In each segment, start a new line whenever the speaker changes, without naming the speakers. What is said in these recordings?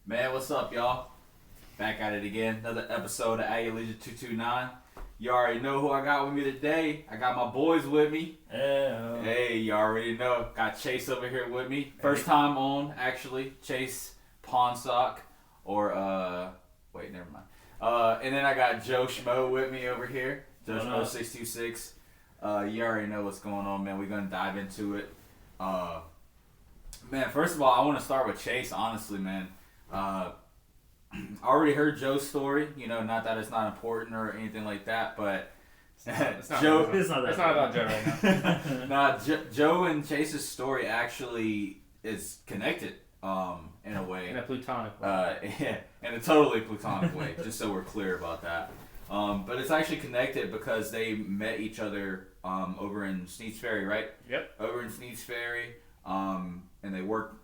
Man, what's up, y'all? Back at it again. Another episode of AtYourLeisure229. You already know who I got with me today. I got my boys with me.
Yeah.
Hey, you already know. Got Chase over here with me. First time on, actually. Chase Pawnsock. Wait, never mind. And then I got Joe Schmoe with me over here. Joe Schmoe 626. You already know what's going on, man. We're going to dive into it. Man, first of all, I want to start with Chase, honestly, man. I already heard Joe's story. You know, not that it's not important or anything like that, but
It's not
Joe.
about Joe right now.
Joe and Chase's story actually is connected, in a way.
In a plutonic way.
Yeah, in a totally plutonic way. Just so we're clear about that. But it's actually connected because they met each other over in Sneads Ferry, right?
Yep.
Over in Sneads Ferry. And they work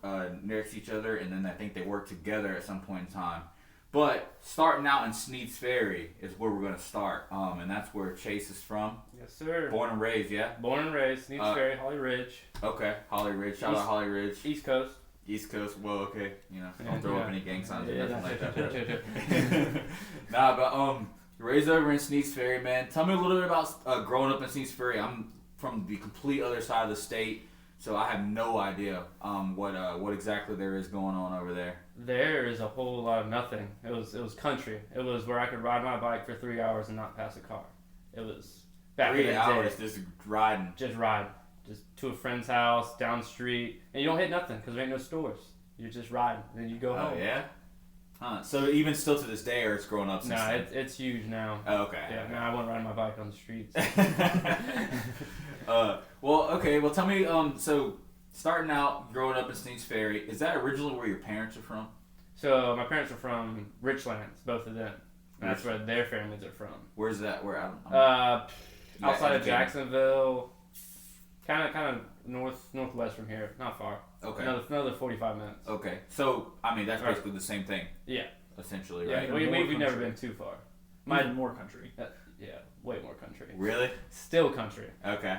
next to each other, and then I think they work together at some point in time. But starting out in Sneads Ferry is where we're going to start, and that's where Chase is from.
Yes, sir.
Born and raised, yeah?
Born and raised, Sneads Ferry, Holly Ridge.
Okay, Holly Ridge. Shout out Holly Ridge.
East Coast.
East Coast, well, okay. You know, don't throw up any gang signs or nothing like that.
that.
Nah, but raised over in Sneads Ferry, man. Tell me a little bit about growing up in Sneads Ferry. I'm from the complete other side of the state. So I have no idea what exactly there is going on over there.
There is a whole lot of nothing. It was country. It was where I could ride my bike for 3 hours and not pass a car. It was back in the
3 hours
day.
just riding.
Just ride. Just to a friend's house, down the street. And you don't hit nothing because there ain't no stores. You're just riding. Then you go home.
Oh, yeah? Huh. So even still to this day, or it's grown up since
No,
then?
it's huge now.
Oh, okay.
Yeah,
okay.
now I won't ride my bike on the streets.
Well, okay. Well, tell me, so starting out, growing up in Sneads Ferry, is that originally where your parents are from?
So my parents are from Richlands, both of them. That's where their families are from.
Where's that? Where?
Outside of Jacksonville, kind of northwest from here, not far.
Okay.
Another 45 minutes.
Okay. So I mean, that's basically the same thing.
Yeah.
Essentially,
Yeah.
right?
We've never been too far.
Even more country.
Yeah, way more country.
Really?
Still country.
Okay.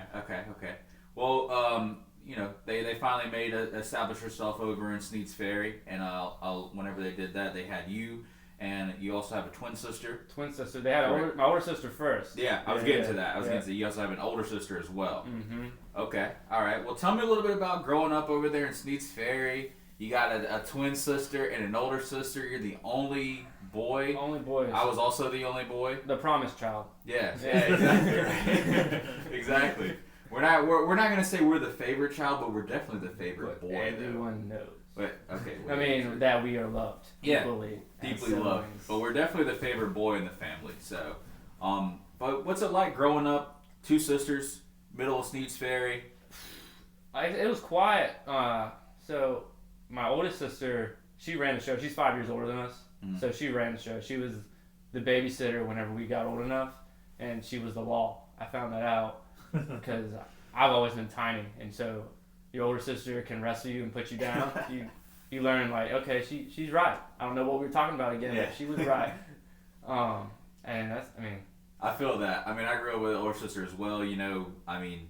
Well, you know, they finally made establish herself over in Sneads Ferry, and I'll whenever they did that, they had you, and you also have a twin sister.
Twin sister. They had my older sister first.
Yeah, I was getting to that. I was going to say you also have an older sister as well.
Mm-hmm.
Okay, all right. Well, tell me a little bit about growing up over there in Sneads Ferry. You got a twin sister and an older sister. You're the only boy.
Only boys.
I was also the only boy.
The promised child.
Yeah, exactly. Right. Exactly. We're not gonna say we're the favorite child, but we're definitely the favorite
But
boy.
everyone knows.
But okay.
I mean that we are loved.
Yeah,
Equally.
deeply loved. But we're definitely the favorite boy in the family. So, but what's it like growing up? Two sisters, middle of Sneads Ferry.
It was quiet. So my oldest sister, she ran the show. She's 5 years older than us, so she ran the show. She was the babysitter whenever we got old enough, and she was the law. I found that out because I've always been tiny, and so your older sister can wrestle you and put you down. You learn like, okay, she's right. I don't know what we were talking about again, but she was right. And that's, I mean.
I feel that. I mean, I grew up with an older sister as well. You know, I mean,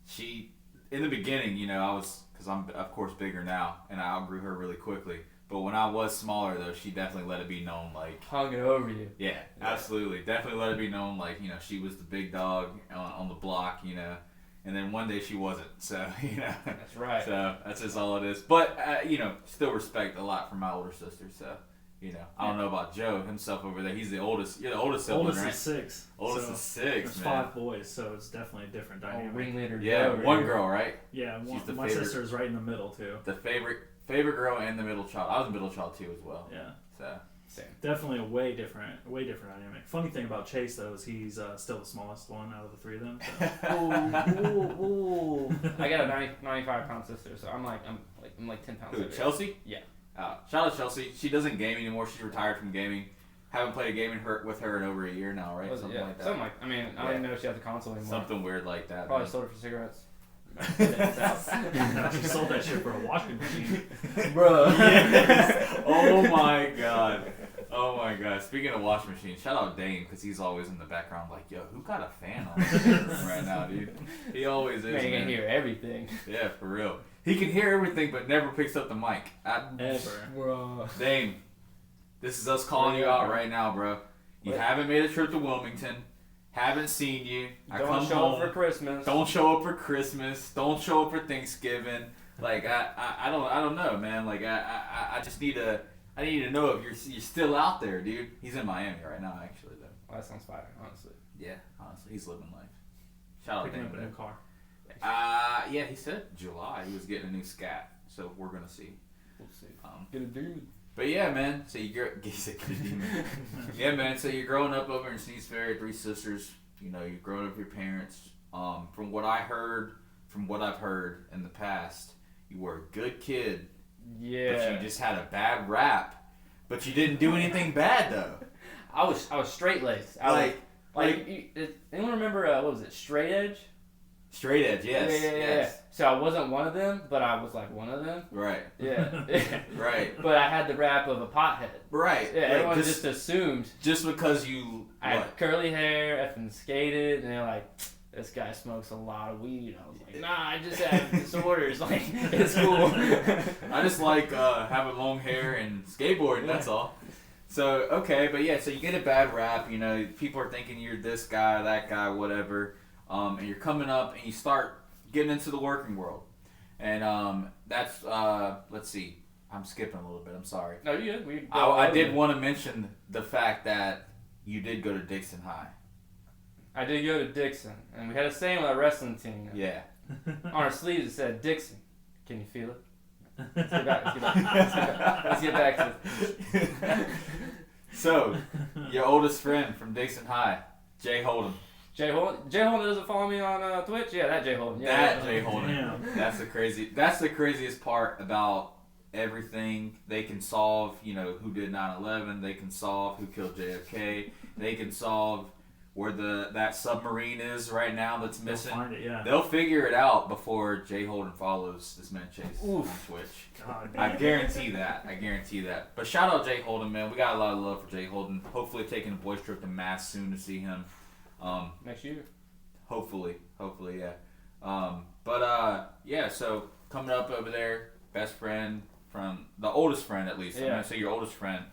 she in the beginning, you know, I was. Because I'm, of course, bigger now, and I outgrew her really quickly. But when I was smaller, though, she definitely let it be known, like...
Hung it over you.
Yeah, absolutely. Definitely let it be known, like, you know, she was the big dog on the block, you know. And then one day she wasn't, so, you know.
That's right.
So, that's just all it is. But, you know, still respect a lot from my older sister, so... You know, I don't know about Joe himself over there. He's the oldest. You're the oldest sibling,
Oldest
right?
is 6.
Oldest is 6,
There's
man.
5 boys, so it's definitely a different
Oh,
dynamic.
ringleader.
Yeah,
Joe
one
here.
girl, right?
Yeah,
She's the
my
favorite.
sister is right in the middle too.
The favorite girl and the middle child. I was a middle child too as well.
Yeah,
So
Same.
definitely a way different dynamic. Funny thing about Chase though is he's still the smallest one out of the 3 of them. So.
Ooh. I got a 95-pound sister, so I'm like 10 pounds.
who?
heavier.
Chelsea?
Yeah.
Shout out Chelsea. She doesn't game anymore. She's retired from gaming. Haven't played a game with her in over a year now, right? Something like that.
I mean, I don't even know if she has a console anymore.
Something weird like that.
Probably
man.
sold her for cigarettes.
Now she sold that shit for a washing machine.
Bro. Yes. Oh my god. Oh my god. Speaking of washing machines, shout out Dane because he's always in the background like, yo, who got a fan on right now, dude? He always is.
Man, you can
man.
hear everything.
Yeah, for real. He can hear everything, but never picks up the mic.
Ever.
Dame, this is us calling you out right now, bro. You haven't made a trip to Wilmington. Haven't seen you. I
Don't
come
show
home.
up for Christmas.
Don't show up for Christmas. Don't show up for Thanksgiving. Like I don't know, man. Like I just need to. I need to know if you're still out there, dude. He's in Miami right now, actually, though.
Well, that sounds fire, honestly.
Yeah, honestly, he's living life. Shout out
Picking
to
up a
him.
new car.
Yeah, he said July he was getting a new scat, so we're gonna see.
We'll see. Get a dude.
But yeah, man. So yeah, man. So you're growing up over in Sneeds Ferry, 3 sisters. You know, you're growing up with your parents. From what I've heard in the past, you were a good kid.
Yeah.
But you just had a bad rap. But you didn't do anything bad though.
I was straight laced. Anyone remember what was it? Straight Edge.
Straight Edge, yes.
Yeah. So I wasn't one of them, but I was like one of them.
Right.
Yeah.
Right.
But I had the rap of a pothead.
Right.
Yeah. Everyone just assumed.
Just because you.
I had curly hair, effing skated, and they're like, this guy smokes a lot of weed. I was like, nah, I just have disorders. Like, it's cool.
I just like having long hair and skateboarding, that's all. So, okay, but yeah, so you get a bad rap, you know, people are thinking you're this guy, that guy, whatever, and you're coming up and you start getting into the working world. And that's, let's see, I'm skipping a little bit, I'm sorry.
No, you good.
I did want to mention the fact that you did go to Dixon High.
I did go to Dixon, and we had a saying with our wrestling team.
Yeah.
On our sleeves it said, Dixon, can you feel it? Let's get back to it.
So, your oldest friend from Dixon High, Jay Holden.
Jay Holden doesn't follow me on Twitch? Yeah, that Jay Holden.
Yeah, Jay Holden.
Damn.
That's the craziest part about everything. They can solve, you know, who did 9/11. They can solve who killed JFK. They can solve where that submarine is right now that's missing.
They'll find it, yeah.
They'll figure it out before Jay Holden follows this man Chase on Twitch.
God,
I guarantee that. But shout out Jay Holden, man. We got a lot of love for Jay Holden. Hopefully taking a boys trip to Mass soon to see him.
Next year.
Hopefully, yeah. Yeah. So coming up over there, best friend from the oldest friend at least.
Yeah.
I'm gonna say your oldest friend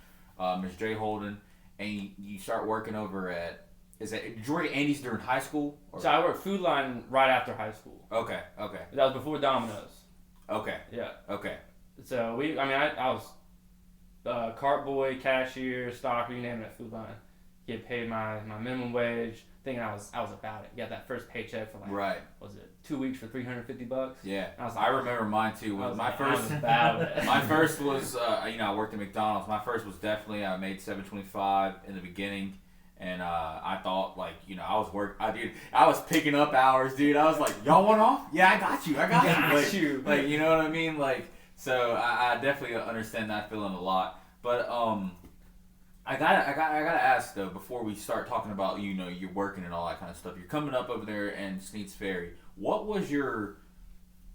is Jay Holden, and you start working over at. Did you work at Andy's during high school? Or?
So I worked Food Line right after high school.
Okay.
That was before Domino's.
Okay.
Yeah.
Okay.
So I was cart boy, cashier, stocker, you name it at Food Line. Get paid my minimum wage. Thinking I was about it. Got that first paycheck for
right.
Was it 2 weeks for $350?
Yeah.
I
remember mine too. My first was I worked at McDonald's. My first was definitely I made $7.25 in the beginning. And I thought, like, you know, I was picking up hours, dude. I was like, y'all want off? Yeah, I got you. Like, you know what I mean? Like, so I definitely understand that feeling a lot. But I gotta ask though, before we start talking about, you know, you're working and all that kind of stuff. You're coming up over there in Sneeds Ferry. What was your?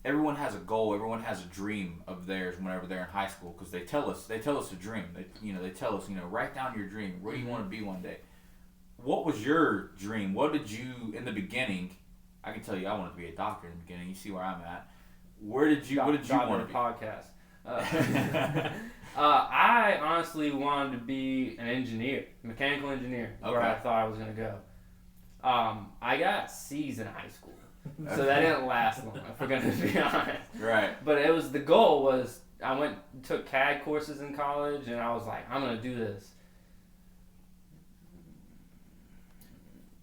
Everyone has a goal. Everyone has a dream of theirs whenever they're in high school, because they tell us a dream. They tell us, write down your dream. Where do you want to be one day? What was your dream? What did you, in the beginning, I can tell you I wanted to be a doctor in the beginning. You see where I'm at. What did you want to be?
Podcast. I honestly wanted to be an engineer, mechanical engineer, where I thought I was going to go. I got C's in high school, so that didn't last long, if we're going to be honest.
Right.
But the goal was, I took CAD courses in college, and I was like, I'm going to do this.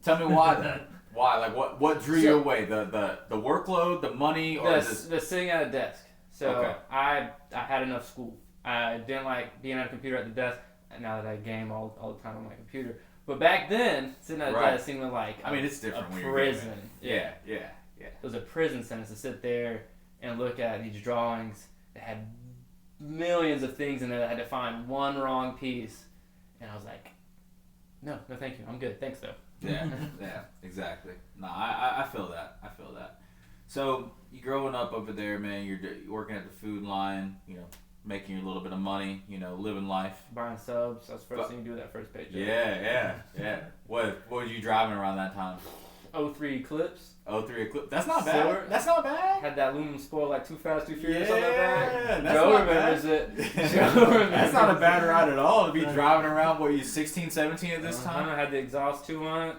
Tell me why then. Why? Like what drew you away? The workload, the money, or
the sitting at a desk. So I had enough school. I didn't like being at a computer at the desk. Now that I game all the time on my computer. But back then, sitting at a desk seemed like
it's different
a
when
prison.
You're yeah.
It was a prison sentence to sit there and look at these drawings that had millions of things in there that I had to find one wrong piece. And I was like, no, thank you. I'm good. Thanks, though.
Yeah, exactly. No, I feel that. So you growing up over there, man. You're working at the food line. Making a little bit of money. Living life.
Buying subs. That's the first thing you do with that first paycheck.
Yeah. What was you driving around that time?
03 Eclipse.
03 Eclipse. That's not bad.
Silver.
That's not bad.
Had that aluminum spoil like Too Fast, Too Furious on the
Yeah,
back.
that's
Joe
not
remembers
bad.
it. Joe remembers
That's not a bad
it.
ride at all to be driving around. What, you 16, 17 at this time?
I had the exhaust 2 on it.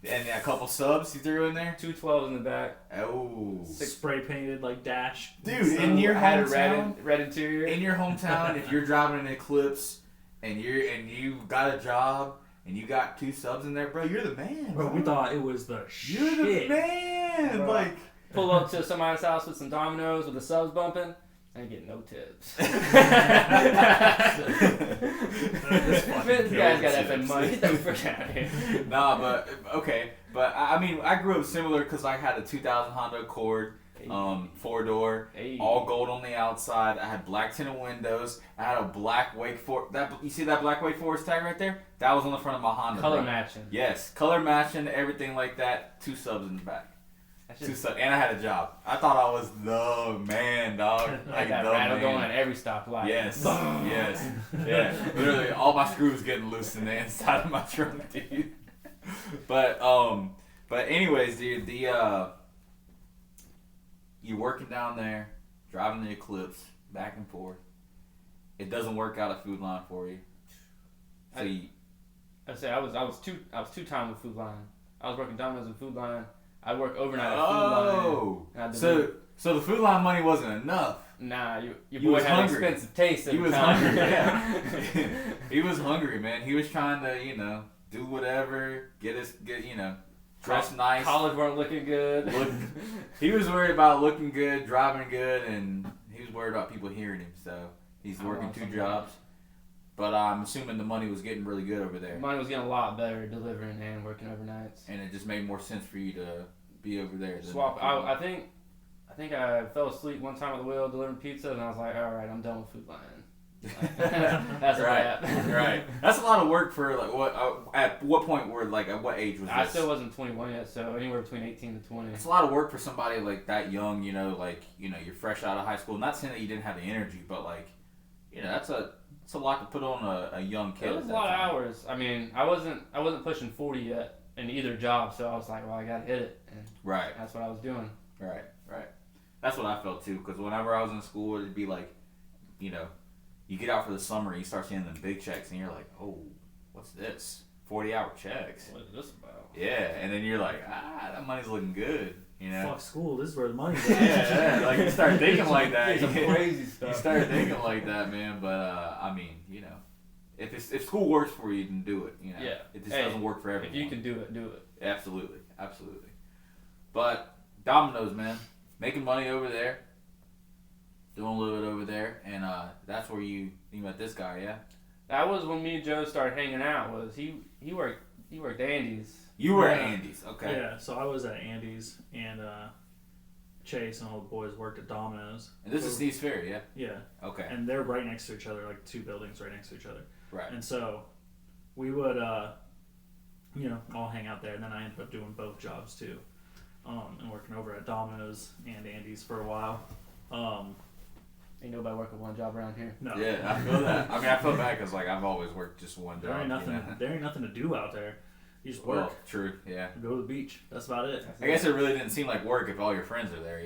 And a couple subs you threw in there.
212s in the back.
Oh,
Spray painted like dash.
dude! In your
Had a
hometown,
red interior.
in your hometown, if you're driving an Eclipse and you got a job and you got 2 subs in there, bro, you're the man.
Bro, we thought it was the
You're
shit.
the man.
Bro.
Like,
Pull up to somebody's house with some Dominoes with the subs bumping. I ain't getting no tips. This guy's got effing money. Get the frick out of here.
nah, but okay. But I mean, I grew up similar because I had a 2000 Honda Accord, 4-door,
Hey.
all gold on the outside. I had black tinted windows. I had a black Wake Forest. You see that black Wake Forest tag right there? That was on the front of my Honda.
Color
bro.
matching.
Yes, color matching, everything like that. 2 subs in the back.
That's
2
just
subs, and I had a job. I thought I was the man, dog.
like that
the
rattle
man.
going at every stoplight.
Yes,
Boom.
yes, yeah. Literally, all my screws getting loose in the inside of my trunk, dude. But anyways, dude, you working down there, driving the Eclipse back and forth. It doesn't work out at Food Line for you. So
I say I was 2 time with Food Line. I was working Domino's and Food Line. I work overnight at Food Line.
So the Food Line money wasn't enough.
Nah, your
He
boy
was
had
hungry.
expensive taste at
He
the
was
time.
hungry, yeah. He was hungry, man. He was trying to, do whatever, dress nice.
College weren't looking good.
He was worried about looking good, driving good, and he was worried about people hearing him. So he's working 2 jobs. But I'm assuming the money was getting really good over there.
Mine was getting a lot better delivering and working overnights.
And it just made more sense for you to be over there. than
Swap.
Food Line.
I think I fell asleep one time at the wheel delivering pizza, and I was like, all right, I'm done with Food Line. That's a wrap.
Right. That's a lot of work for like what? At what point were at what age was this?
I still wasn't 21 yet, so anywhere between 18 to 20.
It's a lot of work for somebody like that young. You're fresh out of high school. Not saying that you didn't have the energy, but that's a lot to put on a young kid.
It was a lot of hours. I mean, I wasn't pushing 40 yet in either job, so I was like, well, I gotta hit it, and
Right.
that's what I was doing.
Right. That's what I felt too. Because whenever I was in school, it'd be like, you get out for the summer, you start seeing them big checks, and you're like, oh, what's this? 40-hour checks.
What is this about?
Yeah, and then you're like, that money's looking good.
Fuck school. This is where the money's
Yeah,
at.
yeah, like you start thinking like that.
Some crazy
You
stuff.
start thinking like that, man. But I mean, if school works for you, then do it.
Yeah.
It just doesn't work for everyone.
If you can do it, do it.
Absolutely. But Domino's, man, making money over there, doing a little bit over there, and that's where you met this guy, yeah.
That was when me and Joe started hanging out. Was he worked Andy's.
You were at
Yeah.
Andy's, okay.
Yeah, so I was at Andy's, and Chase and all the boys worked at Domino's.
And this is Steve's Ferry, yeah.
Yeah,
Okay.
and they're right next to each other, like 2 buildings right next to each other.
Right.
And so we would, all hang out there, and then I ended up doing both jobs too, and working over at Domino's and Andy's for a while.
Ain't nobody working one job around here.
No,
Yeah, I feel that. I mean, I feel bad because I've always worked just one job.
there ain't nothing.
you know?
There ain't nothing to do out there. You just
Well,
work,
true, yeah.
go to the beach. That's about it.
I guess it really didn't seem like work if all your friends are there,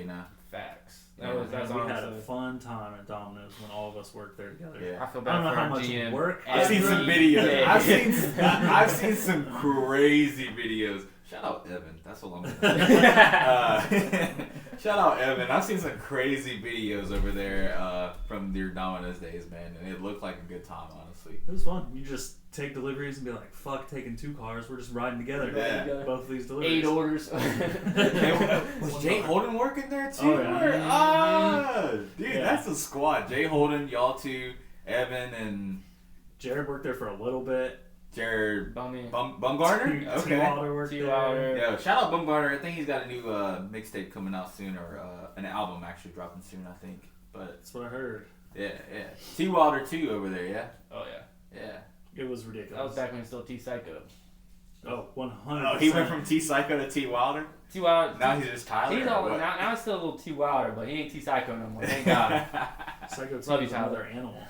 Facts.
Yeah.
That's
we had a
honestly.
fun time at Domino's when all of us worked there together.
Yeah.
I feel
I
bad
don't know
for
how
our
much
GM.
work.
I've seen some
Every
videos.
day.
I've seen some crazy videos. Shout out Evan. That's what I'm gonna shout out Evan. I've seen some crazy videos over there from your Domino's days, man, and it looked like a good time, honestly.
It was fun. You just take deliveries and be like, fuck taking 2 cars. We're just riding together.
Yeah.
Both of these deliveries.
8 orders.
Was Jay Holden working there too?
Oh, yeah.
Dude,
Yeah.
that's a squad. Jay Holden, y'all two, Evan, and
Jared worked there for a little bit.
Jared
Bummy.
Bumgarner? Okay.
Wilder worked
T.
there.
Wilder.
Yeah, shout out Bumgarner. I think he's got a new mixtape coming out soon, or an album actually dropping soon, I think. But
That's what I heard.
yeah. T. Wilder too over there, yeah?
Oh yeah.
Yeah.
It was ridiculous.
That was back when he was still T Psycho.
Oh, 100%.
Oh, he went from T. Psycho to T. Wilder?
T Wilder.
Now he's just Tyler?
He's
or
all
what?
now it's still a little T Wilder, but he ain't T Psycho no more. Thank God.
Psycho
Love you,
is
Tyler.
another animal.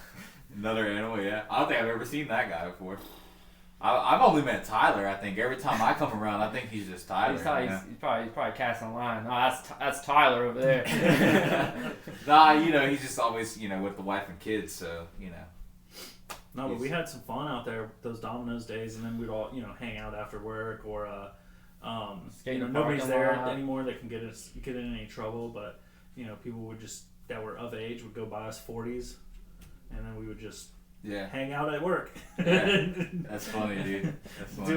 Another animal, yeah. I don't think I've ever seen that guy before. I've only met Tyler. I think every time I come around, I think he's just Tyler.
He's probably casting a line. No, that's Tyler over there.
Nah, he's just always with the wife and kids. So
No, but we had some fun out there those Domino's days, and then we'd all hang out after work or nobody's there anymore that can get in any trouble. But people would that were of age would go buy us 40s, and then we would just hang out at work.
Yeah. That's funny, dude. That's funny.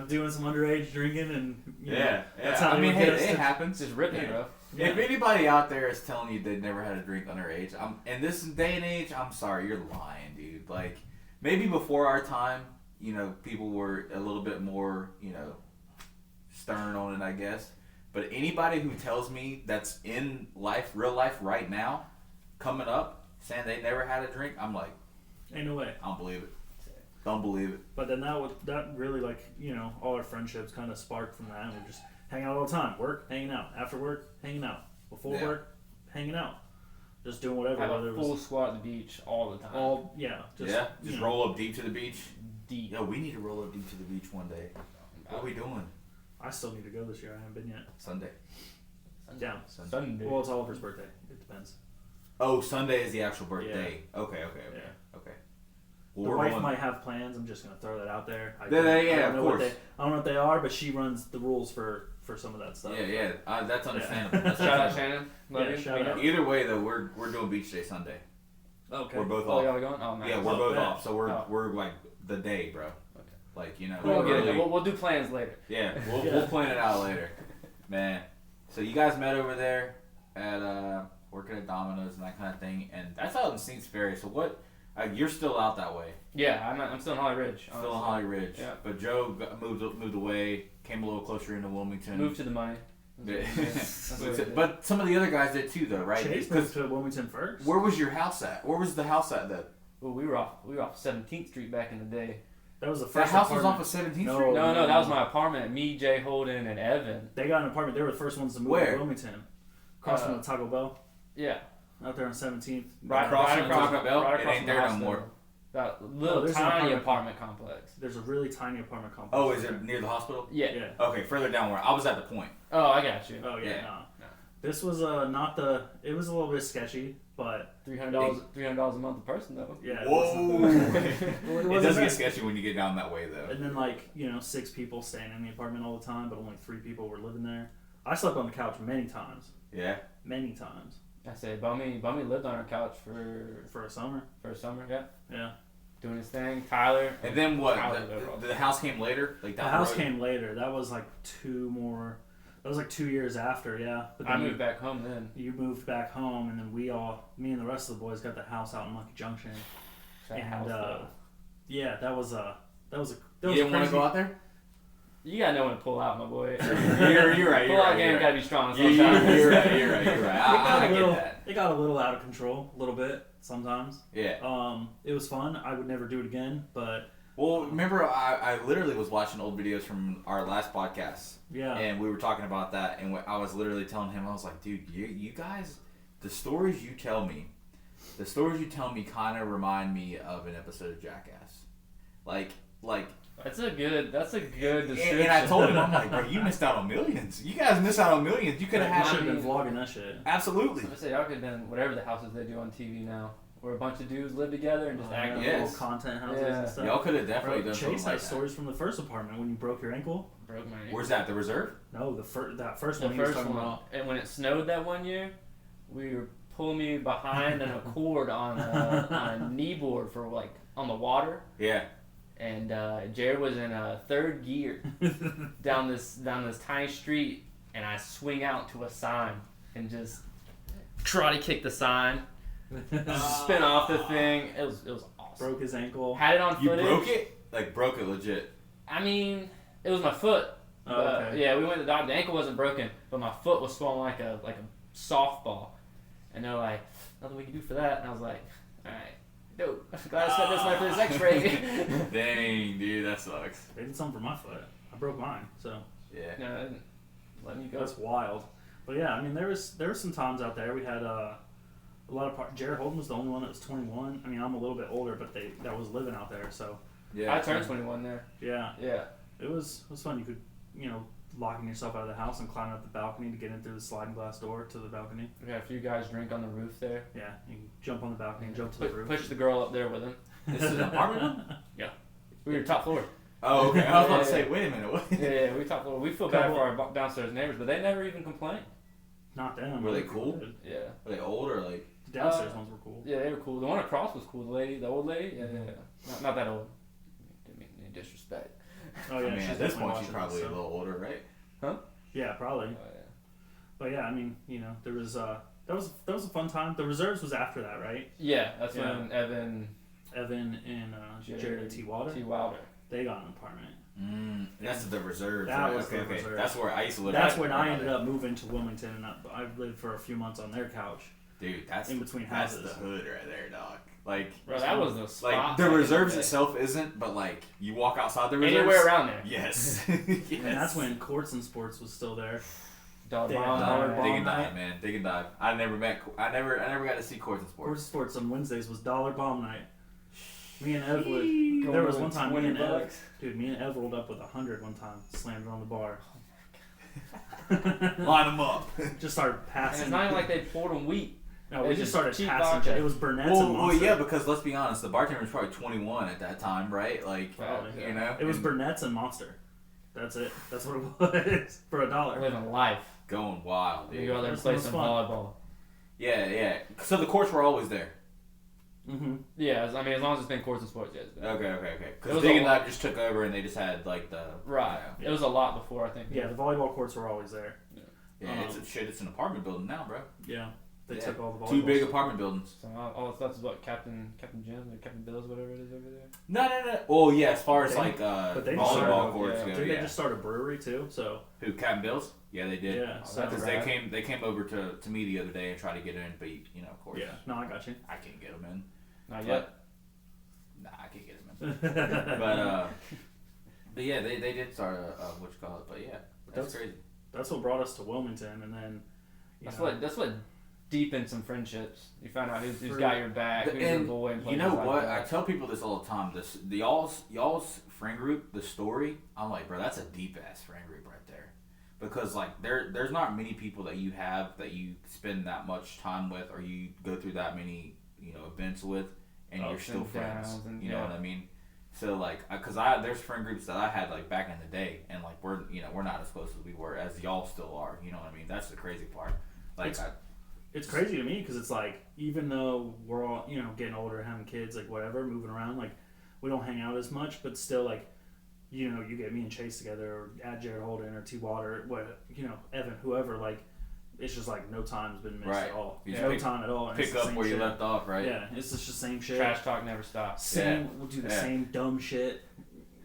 Doing some underage drinking and
that's how it happens.
Just ripping, bro.
Yeah. If anybody out there is telling you they've never had a drink underage, in this day and age, I'm sorry, you're lying, dude. Like maybe before our time, people were a little bit more, stern on it, I guess. But anybody who tells me that's in real life right now, coming up, saying they never had a drink, I'm like,
ain't no way.
I don't believe it. Don't believe it.
But then that really all our friendships kind of sparked from that, and we just hang out all the time. Work, hanging out. After work, hanging out. Before work, hanging out. Just doing whatever.
Have a full squat at the beach all the time.
Just roll up deep to the beach.
Deep.
Yo, we need to roll up deep to the beach one day. What are we doing?
I still need to go this year. I haven't been yet.
Sunday.
Down.
Sunday.
Well, it's Oliver's birthday. It depends.
Oh, Sunday is the actual birthday.
Yeah.
Okay.
Yeah.
Well,
the wife might have plans. I'm just gonna throw that out there.
Of course.
I don't know what they are, but she runs the rules for some of that stuff.
Yeah. That's understandable. That's
Shout out Shannon.
Shout out.
Either way, though, we're doing beach day Sunday.
Okay.
We're both
Oh,
off.
y'all are going? Oh, nice.
Yeah, we're both off. So we're like the day, bro.
Okay.
Like
We'll do plans later.
Yeah, we'll plan it out later, man. So you guys met over there at working at Domino's and that kind of thing, and that's out in Saints Ferry. So what? You're still out that way.
Yeah, I'm still in Holly Ridge.
Still in Holly Ridge.
Yeah.
But Joe moved away, came a little closer into Wilmington.
Moved to the money.
But some of the other guys did too, though, right?
Chase moved to Wilmington first.
Where was your house at? Where was the house at then?
Well, we were off 17th Street back in the day.
That was the
That
first
house
apartment.
was off of 17th Street?
No, that was my apartment. Me, Jay Holden, and Evan.
They got an apartment. They were the first ones to move
Where?
to Wilmington. Across from the Taco Bell.
Yeah.
Out there on 17th.
Right
across from
across
Taco Bell?
right
It
across
ain't
from the
there no
hospital.
more.
That little
there's an
tiny
apartment
apartment complex.
There's a really tiny apartment complex.
Oh, is it near the hospital?
Yeah.
Yeah.
Okay, further down where I was at the point.
Oh, I got you.
Oh yeah.
Yeah.
No.
No.
This was not the. It was a little bit sketchy, but
$300 a month a person though.
yeah.
Whoa!
Well,
It
wasn't
does get
that-
sketchy when you get down that way, though.
And then 6 people staying in the apartment all the time, but only 3 people were living there. I slept on the couch many times.
Yeah.
Many times.
I said, Bummy lived on our couch for
a summer.
a summer. Yeah.
Yeah.
Doing his thing. Tyler.
And then what?
Tyler
The house came later? Like
The
down
house
road?
came later. That was like 2 years after, yeah. But then
I moved back home then.
You moved back home, and then me and the rest of the boys got the house out in Lucky Junction.
That house, though.
Yeah, that was
You
a
didn't want to
crazy-
go out there?
You gotta know when to pull out, my boy.
You're right.
Pull out game gotta be strong.
You're right. You're right. I get that.
It got a little out of control, a little bit sometimes.
Yeah.
It was fun. I would never do it again, but.
Well, remember, I literally was watching old videos from our last podcast.
Yeah.
And we were talking about that, and I was literally telling him, I was like, dude, you guys, the stories you tell me kind of remind me of an episode of Jackass. Like.
That's a good description.
And I told him, I'm like, bro, you missed out on millions. You guys missed out on millions. You could have
You
had.
should have been vlogging that shit.
Absolutely.
I say y'all could have done whatever the houses they do on TV now, where a bunch of dudes live together and just act.
yeah.
Little content houses
Yeah.
and stuff.
Y'all could have definitely
Bro,
done
Chase
something like
has
that.
stories from the first apartment when you broke your ankle.
Broke my ankle.
Where's that? The reserve?
No, that first
The
one he was
first
talking
one,
about.
and when it snowed that one year, we were pulling me behind an cord on a knee board for like on the water.
Yeah.
And Jared was in third gear down this tiny street, and I swing out to a sign and just karate kick the sign, spin off the thing. It was awesome.
Broke his ankle.
Had it on
You
footage.
broke it? Like, broke it legit.
I mean, it was my foot.
Oh,
But,
okay.
yeah, we went to the doctor. The ankle wasn't broken, but my foot was swollen like a softball. And they're like, nothing we can do for that. And I was like, all right. Dude, I'm glad I spent this my first x-ray.
Dang, dude, that sucks.
They did something for my foot. I broke mine, so
Yeah.
No, I didn't let me go.
that's wild. But yeah, I mean, there was some times out there we had a lot of Jared Holden was the only one that was 21. I mean, I'm a little bit older, but that was living out there, so
Yeah.
I turned 21 there.
Yeah.
Yeah.
It was fun. You could, locking yourself out of the house and climbing up the balcony to get in through the sliding glass door to the balcony.
We had a few guys drink on the roof there.
Yeah, you can jump on the balcony and jump to the roof.
Push the girl up there with him.
This is an apartment?
Yeah. We were top floor.
Oh, okay. I was about to say, wait a minute. What?
Yeah, we top floor. We feel bad for our downstairs neighbors, but they never even complained.
Not them.
Were they cool?
Yeah.
Were they old or like?
The downstairs ones were cool.
Yeah, they were cool. The one across was cool. The old lady. Yeah. Not that old. Didn't mean any disrespect.
Oh yeah.
I mean,
she's
at this
definitely
point, she's probably a little older, right?
Huh?
Yeah, probably.
Oh, yeah.
But yeah, I mean, there was that was a fun time. The reserves was after that, right?
Yeah, that's when Evan
and Jared T. Wilder. They got an apartment.
That's the reserves.
That
right?
was the
okay.
reserves.
That's where I used to live.
That's when I ended up moving to Wilmington, and I lived for a few months on their couch.
Dude, that's
in between houses.
That's the hood right there, dog. Like,
bro, that was the spot.
Like the reserves itself isn't, but like you walk outside the reserves.
Anywhere around there.
Yes.
Yes. And that's when Courts and Sports was still there.
Dollar
Dig and dive, man. Dig and dive. I never got to see Courts and Sports.
Courts and Sports on Wednesdays was Dollar Bomb night. Me and Ev would. There was one time me and Ev rolled up with 100 one time, slammed it on the bar.
Line them up.
Just started passing.
And it's not even like they poured them wheat.
No, we just started passing.
Vodka.
It was Burnett's and Monster.
Well, yeah, because let's be honest, the bartender was probably 21 at that time, right? Like, you know,
it was Burnett's and Monster. That's it. That's what it was for $1.
Living life.
Going wild, dude.
You go out there and play some volleyball.
Yeah. So the courts were always there.
Mm-hmm.
Yeah, as long as it's been Courts and Sports, yeah. It's been.
Okay. Because Dig and Dive just took over and they just had like the
right. It was a lot before, I think.
Yeah, the volleyball courts were always there.
Yeah, it's an apartment building now, bro.
Yeah, they took all the volleyball.
2 big apartment buildings.
So all the stuff is what Captain Jim's or Captain Bill's, whatever it is over there.
No. Well, yeah, as far as volleyball courts go.
Did they just start a brewery too? So
who? Captain Bill's? Yeah, they did.
Yeah,
because they came over to me the other day and tried to get in, but of course.
Yeah, no, I got you.
I can't get them in.
Not yet.
Nah, I can't get them in. but yeah, they did start a what you call it. But yeah, that's crazy.
That's what brought us to Wilmington, and then
that's what deepened some friendships. You find out who's got your back, who's your boy. And
you know
like
what?
that.
I tell people this all the time. Y'all's friend group, the story. I'm like, bro, that's a deep ass friend group right there, because like there's not many people that you have that you spend that much time with, or you go through that many events with, and you're still friends. You know what I mean? So like, cause there's friend groups that I had like back in the day, and like we're not as close as we were as y'all still are. You know what I mean? That's the crazy part. Like
it's crazy to me because it's like even though we're all getting older, having kids, like whatever, moving around, like we don't hang out as much, but still like you get me and Chase together, or add Jared Holden or T. Water, Evan, whoever, like. It's just like no time's been missed at all. No time at all.
Pick up where you left off, right?
Yeah, it's just the same shit.
Trash talk never stops.
We'll do the same dumb shit.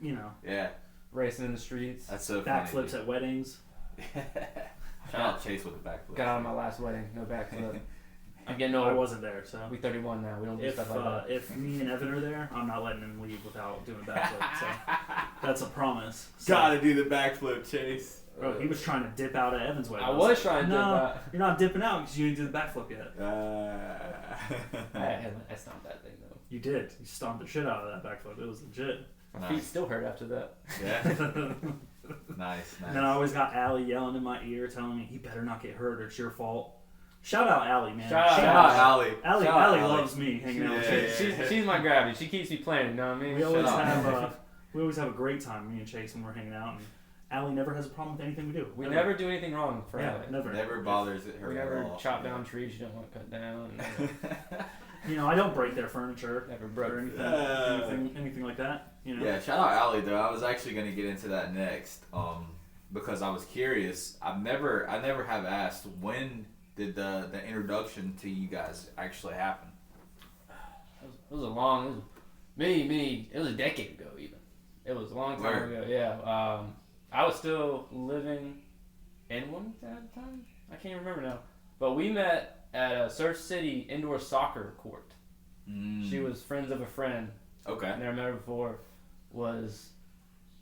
Yeah.
Racing in the streets.
That's so funny.
Backflips at weddings.
Shout out Chase with the backflip.
Got out of my last wedding, no backflip. I'm getting old.
I wasn't there, so.
We 31 now. We don't do stuff like that.
If me and Evan are there, I'm not letting him leave without doing a backflip. So that's a promise. So.
Gotta do the backflip, Chase.
Bro, he was trying to dip out at Evan's wedding.
I was trying to dip out.
You're not dipping out because you didn't do the backflip yet.
I stomped that thing though.
You did. You stomped the shit out of that backflip. It was legit.
My feet still hurt after that.
Yeah. Nice.
And then I always got Allie yelling in my ear, telling me he better not get hurt or it's your fault. Shout out Allie, man.
Shout out Allie.
Allie loves me hanging out with
Chase. She's my gravity. She keeps me playing. You know what I mean?
We always have a great time, me and Chase, when we're hanging out. And Allie never has a problem with anything we do.
We never do anything wrong for Allie.
Never bothers her.
We never chop down trees she don't want cut down.
I don't break their furniture.
Never broke
or anything like that.
Yeah, shout out Allie though. I was actually gonna get into that next, because I was curious. I never have asked, when did the introduction to you guys actually happen?
It was a long. It was a decade ago even. It was a long time ago. Yeah. I was still living in Wilmington at the time. I can't remember now. But we met at a Surf City indoor soccer court. She was friends of a friend.
Okay.
Never met her before. Was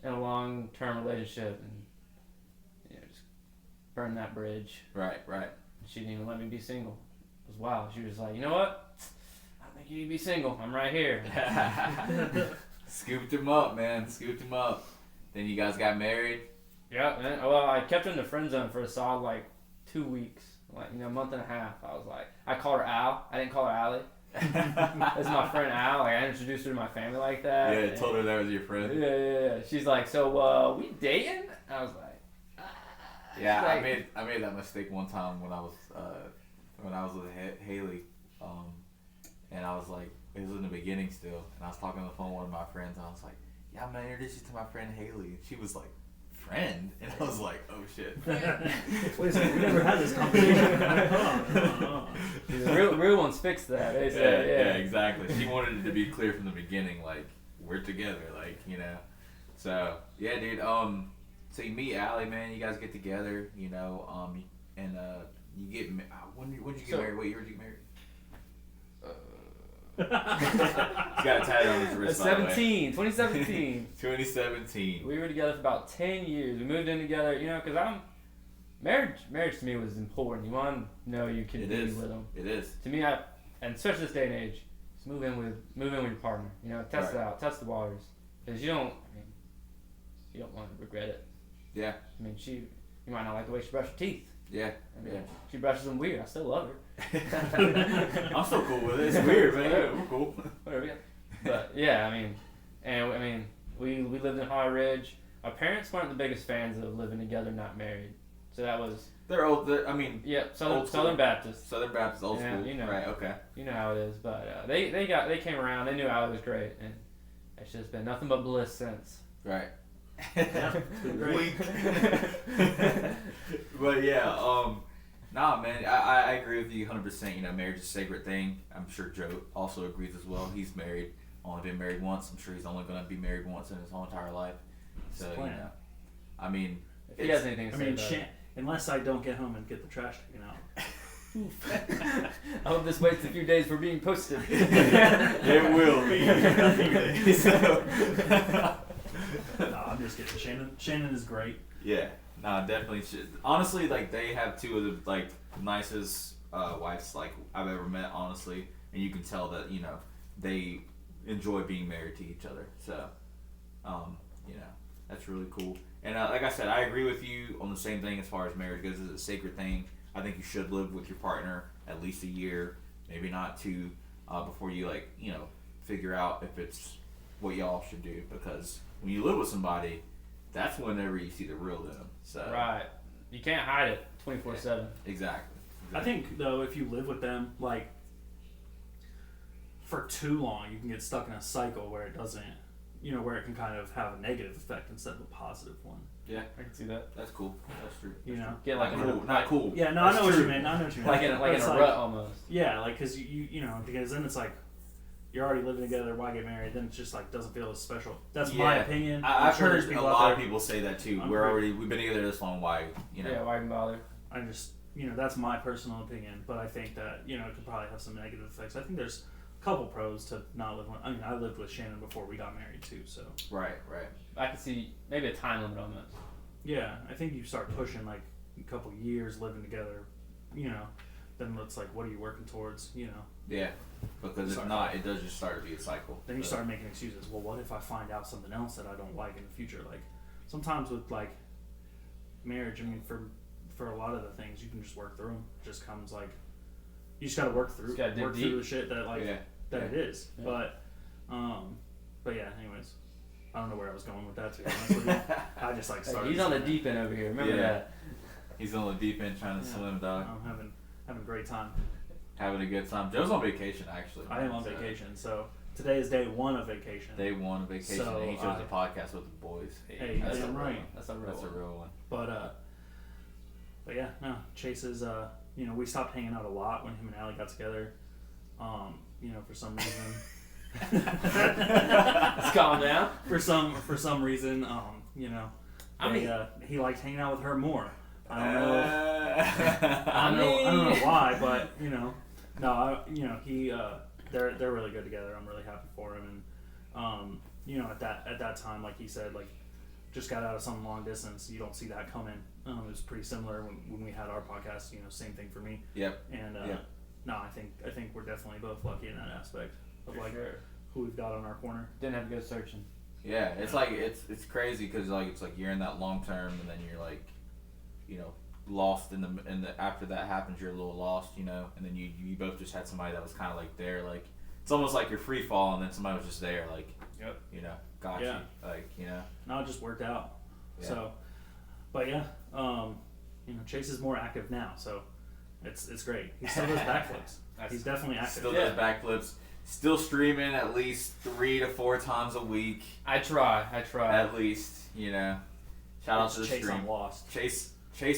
in a long-term relationship and just burned that bridge.
Right.
She didn't even let me be single. It was wild. She was like, you know what? I don't think you need to be single. I'm right here.
Scooped him up, man. Scooped him up. Then you guys got married.
Yeah, man. Well, I kept her in the friend zone for a solid like 2 weeks, like a month and a half. I was like, I called her Al. I didn't call her Allie. That's my friend Al. Like I introduced her to my family like that.
Yeah, told her that was your friend.
Yeah. She's like, so we dating? I was like,
yeah,
like,
I made that mistake one time when I was with Haley, and I was like, it was in the beginning still, and I was talking on the phone with one of my friends, and I was like, yeah, I'm gonna introduce you to my friend Haley, and she was like, friend, and I was like, oh shit.
Wait a second, we never had this conversation.
Real ones fix that. They say,
yeah, exactly. She wanted it to be clear from the beginning, like we're together, like So yeah, dude. So you meet Allie, man. You guys get together, and you get when did you get married? What year did you get married? He's got a tattoo on his wrist.
2017.
2017.
We were together for about 10 years. We moved in together, because marriage to me was important. You want to know you can be with them.
It is.
To me, and especially this day and age, just move in with your partner. Test it out, test the waters, because you don't want to regret it.
Yeah.
You might not like the way she brushed her teeth.
Yeah.
She brushes them weird. I still love her.
I'm still cool with it. It's weird, man. Yeah, we're cool.
Whatever. Yeah. But yeah, we lived in High Ridge. Our parents weren't the biggest fans of living together, not married. So that was.
They're old.
Yeah, Southern Baptist.
Southern Baptist, old school. Right. Okay.
You know how it is, but they came around. They knew Allie was great, and it's just been nothing but bliss since.
Right.
Yeah, it's been great.
But yeah, nah, man, I agree with you 100%. Marriage is a sacred thing. I'm sure Joe also agrees as well. He's married, only been married once. I'm sure he's only going to be married once in his whole entire life. So,
if he has anything to say about it.
Unless I don't get home and get the trash taken out.
I hope this waits a few days for being posted.
It will be.
No, I'm just kidding. Shannon is great.
Yeah, no, definitely. Honestly, they have two of the nicest wives I've ever met. Honestly, and you can tell that they enjoy being married to each other. So, that's really cool. And like I said, I agree with you on the same thing as far as marriage goes. It's a sacred thing. I think you should live with your partner at least a year, maybe not 2, before you figure out if it's what y'all should do. Because when you live with somebody, that's whenever you see the real in them. So
right, you can't hide it 24/7.
Exactly.
I think though, if you live with them for too long, you can get stuck in a cycle where it doesn't, where it can kind of have a negative effect instead of a positive one.
Yeah,
I can see that.
That's cool. That's true.
Get
not cool.
Yeah, no, I know what you mean.
Like in a rut almost.
Yeah, because because then it's like you're already living together. Why get married? Then it just doesn't feel as special. That's my opinion.
I've heard a lot of people say that too. We've been together this long. Why
Yeah, why even bother?
I just that's my personal opinion, but I think that it could probably have some negative effects. I think there's a couple pros to not live. I lived with Shannon before we got married too. So
right.
I could see maybe a time limit on this.
Yeah, I think you start pushing a couple years living together, then it's what are you working towards,
Yeah, because if not, it does just start to be a cycle.
Then you start making excuses. Well, what if I find out something else that I don't like in the future? Sometimes with marriage, for a lot of the things you can just work through them. It just comes you just got to work through the shit that that it is. Yeah. But yeah, anyways. I don't know where I was going with that, to be honest with you. I just started.
He's on the deep end over here. Remember that?
He's on the deep end trying to swim, dog.
I'm having a great time.
Having a good time. Joe's on vacation, actually.
I am on vacation, so today is day 1 of vacation.
Day 1 of vacation, so, and he chose a podcast with the boys.
Hey, that's right.
That's a real one.
But yeah, no. Chase is we stopped hanging out a lot when him and Allie got together. For some reason.
Let's calm down.
For some reason, he liked hanging out with her more. I don't know. I don't know why, but they're really good together. I'm really happy for him, and at that time, like he said, just got out of some long distance. You don't see that coming. It was pretty similar when we had our podcast. Same thing for me.
Yep.
And no, I think we're definitely both lucky in that aspect of who we've got on our corner.
Didn't have to go searching.
Yeah, it's like it's crazy because like it's like you're in that long term and then you're like, you know, lost in the after that happens you're a little lost, you know, and then you both just had somebody that was kind of like there, like it's almost like you're free fall and then somebody was just there, like,
yep,
you know, got you, like, you know.
No, it just worked out.
Yeah.
So, but yeah, you know, Chase is more active now, so it's great. He still does backflips. He's definitely active.
Still does backflips. Still streaming at least 3 to 4 times a week.
I try.
At least, you know. Shout out to the
Chase
stream.
I'm lost.
Chase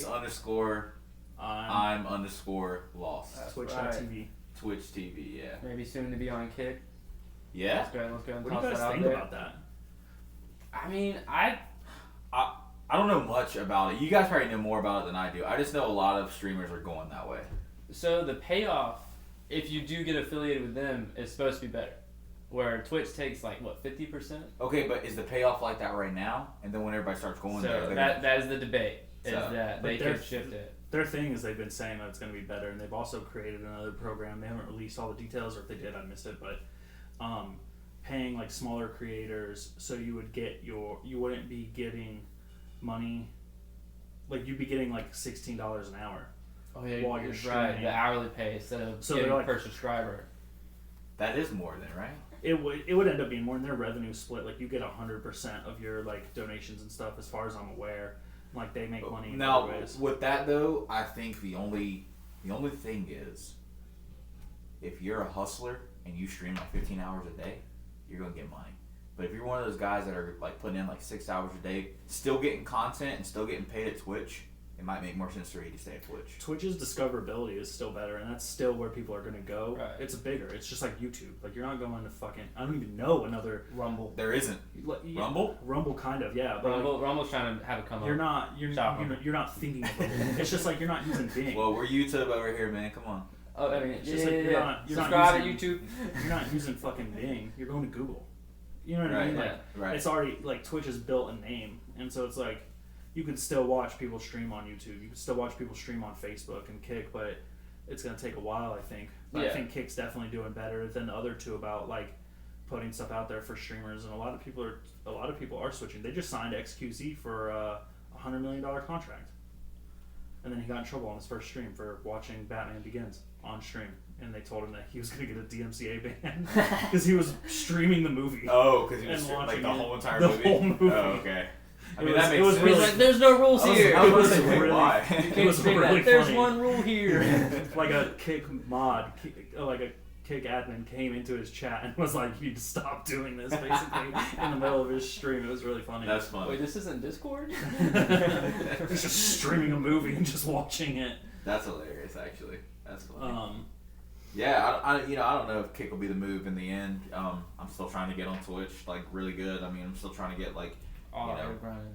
underscore I'm underscore lost.
Twitch.tv.
Twitch TV, yeah.
Maybe soon to be on Kick.
Yeah.
Let's go and
What
toss
do you
that
guys
out
think
there.
about that?
I mean,
I don't know much about it. You guys probably know more about it than I do. I just know a lot of streamers are going that way.
So the payoff, if you do get affiliated with them, is supposed to be better. Where Twitch takes like what, 50%?
Okay, but is the payoff like that right now? And then when everybody starts going
So
there,
that is the debate. Is
So-
that they could shift it.
Their thing is they've been saying that it's going to be better, and they've also created another program. They haven't released all the details, or if they did, I missed it. But paying like smaller creators, so you wouldn't be getting money. Like you'd be getting like $16 an hour.
Oh yeah,
while you're
right.
streaming.
The hourly pay instead of
So
getting
they're like-
per subscriber.
that is more than, right?
It would end up being more, in their revenue split. Like you get 100% of your like donations and stuff, as far as I'm aware. Like they make money in
Now,
other ways.
with that though, I think the only thing is, if you're a hustler and you stream like 15 hours a day, you're gonna get money. But if you're one of those guys that are like putting in like 6 hours a day, still getting content and still getting paid at Twitch, it might make more sense for you to stay at Twitch.
Twitch's discoverability is still better, and that's still where people are going to go.
Right.
It's bigger. It's just like YouTube. Like you're not going to fucking. I don't even know another
Rumble.
There isn't.
yeah,
Rumble?
Rumble, kind of, yeah. But
Rumble's trying to have it come up.
you're not thinking of it. It's just like you're not using Bing.
Well, we're YouTube over here, man. Come on.
Oh, I mean,
It's just like you're not
subscribe to
using-
YouTube.
You're not using fucking Bing. You're going to Google. You know what I mean?
Right,
Like,
right.
it's already like Twitch has built a name, and so it's like you can still watch people stream on YouTube. You can still watch people stream on Facebook and Kick, but it's gonna take a while, I think. But
Yeah.
I think Kick's definitely doing better than the other two about like putting stuff out there for streamers, and a lot of people are switching. They just signed XQZ for a $100 million contract, and then he got in trouble on his first stream for watching Batman Begins on stream. And they told him that he was going to get a DMCA ban because he was streaming the movie.
Oh, because he was
And
like the
watching
whole
it.
entire
The
movie?
whole movie.
Oh, okay. I
It
mean,
was-
that
it
makes
was
sense.
really-
Like, there's no rules
I was-
here.
I was
was
like, wait,
really-
why?
You
It
can't
was
stream
really
that. There's
funny.
one rule here.
Like a Kick mod, like a Kick admin came into his chat and was like, "You need to stop doing this," basically in the middle of his stream. It was really funny.
That's funny.
Wait, this isn't Discord?
He's just streaming a movie and just watching it.
That's hilarious, actually. That's funny.
Yeah,
I don't know if Kick will be the move in the end. I'm still trying to get on Twitch, like, really good. I mean, I'm still trying to get, like,
Oh,
you know,
they're grinding.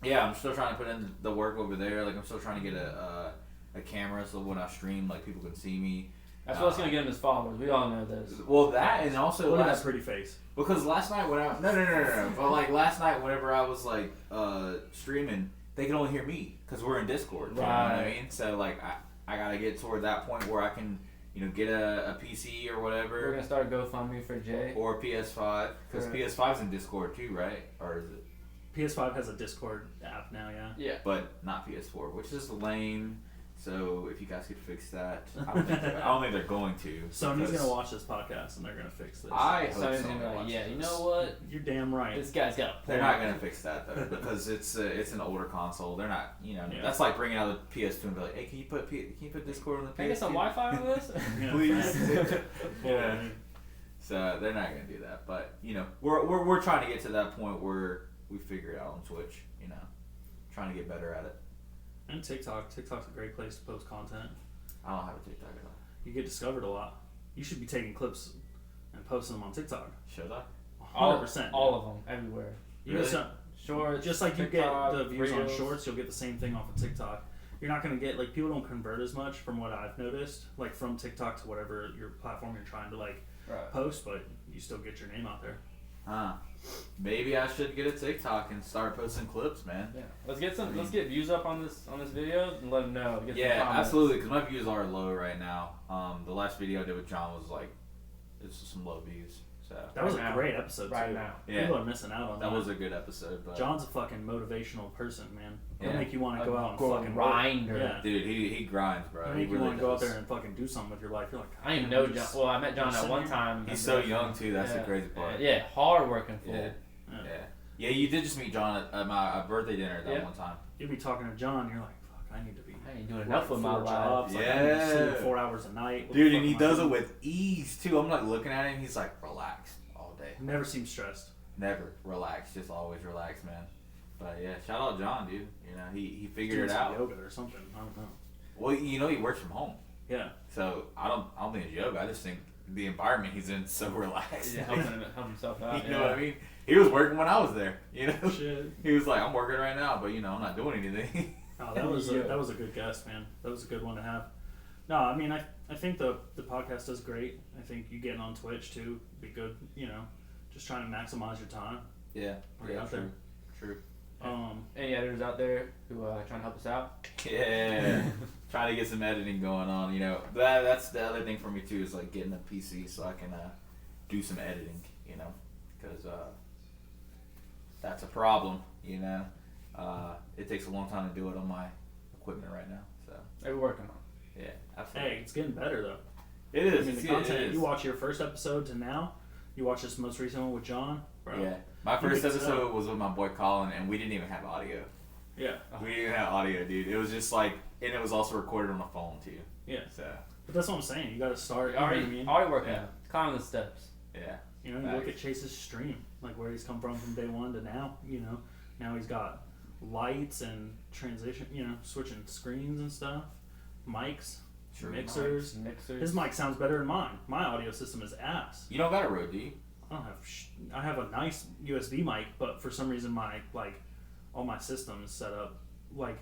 yeah, I'm still trying to put in the work over there. Like, I'm still trying to get a camera so when I stream, like, people can see me.
That's what's gonna get him his followers. We all know this.
Well, that and also
look at that
last,
pretty face.
because last night when I no, but like last night whenever I was like streaming, they could only hear me because we're in Discord. You know what I
Right.
mean? So like I gotta get toward that point where I can get a PC or
We're
whatever
gonna start a GoFundMe for Jay.
or a PS5 because
Correct.
PS5's in Discord too, right? Or is it?
PS5 has a Discord app now, yeah.
Yeah.
But not PS4, which is lame. So if you guys could fix that, I don't think they're going to.
Sony's
because
gonna watch this podcast and they're gonna fix this.
I hope
Sony's
Sony
gonna be like,
watches
yeah, you
this.
know what?
You're damn right.
This guy's got a point.
They're not gonna fix that though because it's an older console. They're not,
Yeah.
That's like bringing out the PS2 and be like, hey, can you put Discord on the PS2?
Can I get some Wi-Fi on this?
Yeah,
Please.
yeah.
So they're not gonna do that, but we're trying to get to that point where we figure it out on Twitch. Trying to get better at it.
And TikTok. TikTok's a great place to post content.
I don't have a TikTok at all.
You get discovered a lot. You should be taking clips and posting them on TikTok.
Should I?
100%.
All of them, everywhere.
You
Really?
get
Shorts.
just like you
TikTok,
get the views on
Reels.
shorts, you'll get the same thing off of TikTok. You're not going to get, like, people don't convert as much from what I've noticed, like from TikTok to whatever your platform you're trying to, like,
Right.
post, but you still get your name out there.
Maybe I should get a TikTok and start posting clips, man.
Yeah. Let's get views up on this video and let them know. Get some
Yeah,
comments.
absolutely, because my views are low right now. The last video I did with John was like, it's just some low views. So
that was a great episode too.
Now.
Yeah.
People are missing out on that.
That was a good episode. But
John's a fucking motivational person, man. He'll
Yeah.
make you want to go out and fucking
grinder.
Yeah.
dude, he grinds, bro.
He'll
He
make you
really
want to go out
does.
there and fucking do something with your life. You're like,
I didn't even know John. Well, I met John at one time.
He's so young too. That's the crazy part.
Yeah, hard working fool.
Yeah. You did just meet John at my birthday dinner that one time.
You'll be talking to John, you're like, fuck, I need to be.
I ain't doing enough with my life.
Jobs. Like, I need to sleep 4 hours a night. What
Dude,
the
and
fuck
he
am I
does it
doing?
with ease too. I'm like looking at him. He's like relaxed all day.
Never seems stressed.
Never relaxed. Just always relaxed, man. But yeah, shout out John, dude. You know, he figured
Doing
it
some
out.
yoga or something. I don't know.
Well, you know, he works from home.
Yeah.
So I don't think it's yoga. I just think the environment he's in is so relaxed.
Yeah, helping himself out.
You know what I mean? He was working when I was there. You know,
Shit.
he was like, I'm working right now, but you know, I'm not doing anything.
Oh, that was a good guest, man. That was a good one to have. No, I mean, I think the podcast does great. I think you getting on Twitch too be good. You know, just trying to maximize your time.
Yeah.
Right out there.
True.
Any editors out there who are trying to help us out?
Yeah. Trying to get some editing going on. You know, that's the other thing for me too is like getting a PC so I can do some editing. You know, because that's a problem. You know. It takes a long time to do it on my equipment right now, so
They're working on it.
yeah, absolutely.
Hey, it's getting better though.
It is.
I mean, the content. You watch your first episode to now. You watch this most recent one with John, bro.
Yeah, my first episode was with my boy Colin, and we didn't even have audio.
Yeah.
We didn't even have audio, dude. It was just like, and it was also recorded on a phone too.
Yeah.
So.
But that's what I'm saying. You got to start.
Already working on it. Climbing the steps.
Yeah.
You know, you look at Chase's stream, like where he's come from day one to now. You know, now he's got lights and transition. You know, switching screens and stuff, mics, mixers. His mic sounds better than mine. My audio system is ass.
You don't got a Rode, do you?
I don't have. I have a nice USB mic, but for some reason my all my system is set up like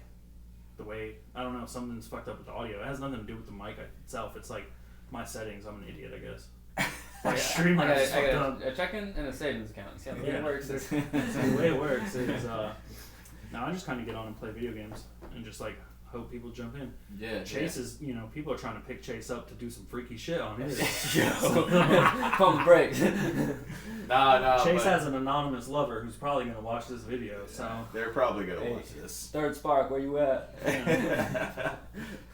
the way I don't know, something's fucked up with the audio. It has nothing to do with the mic itself. It's like my settings. I'm an idiot, I guess. My streamer is fucked up.
A check-in and a savings account. See how the way it works.
The way it works is now I just kind of get on and play video games and just like hope people jump in.
Yeah.
Chase is, you know, people are trying to pick Chase up to do some freaky shit on his.
Pump brakes.
No.
Chase has an anonymous lover who's probably gonna watch this video, so
they're probably gonna watch this.
Third Spark, where you at?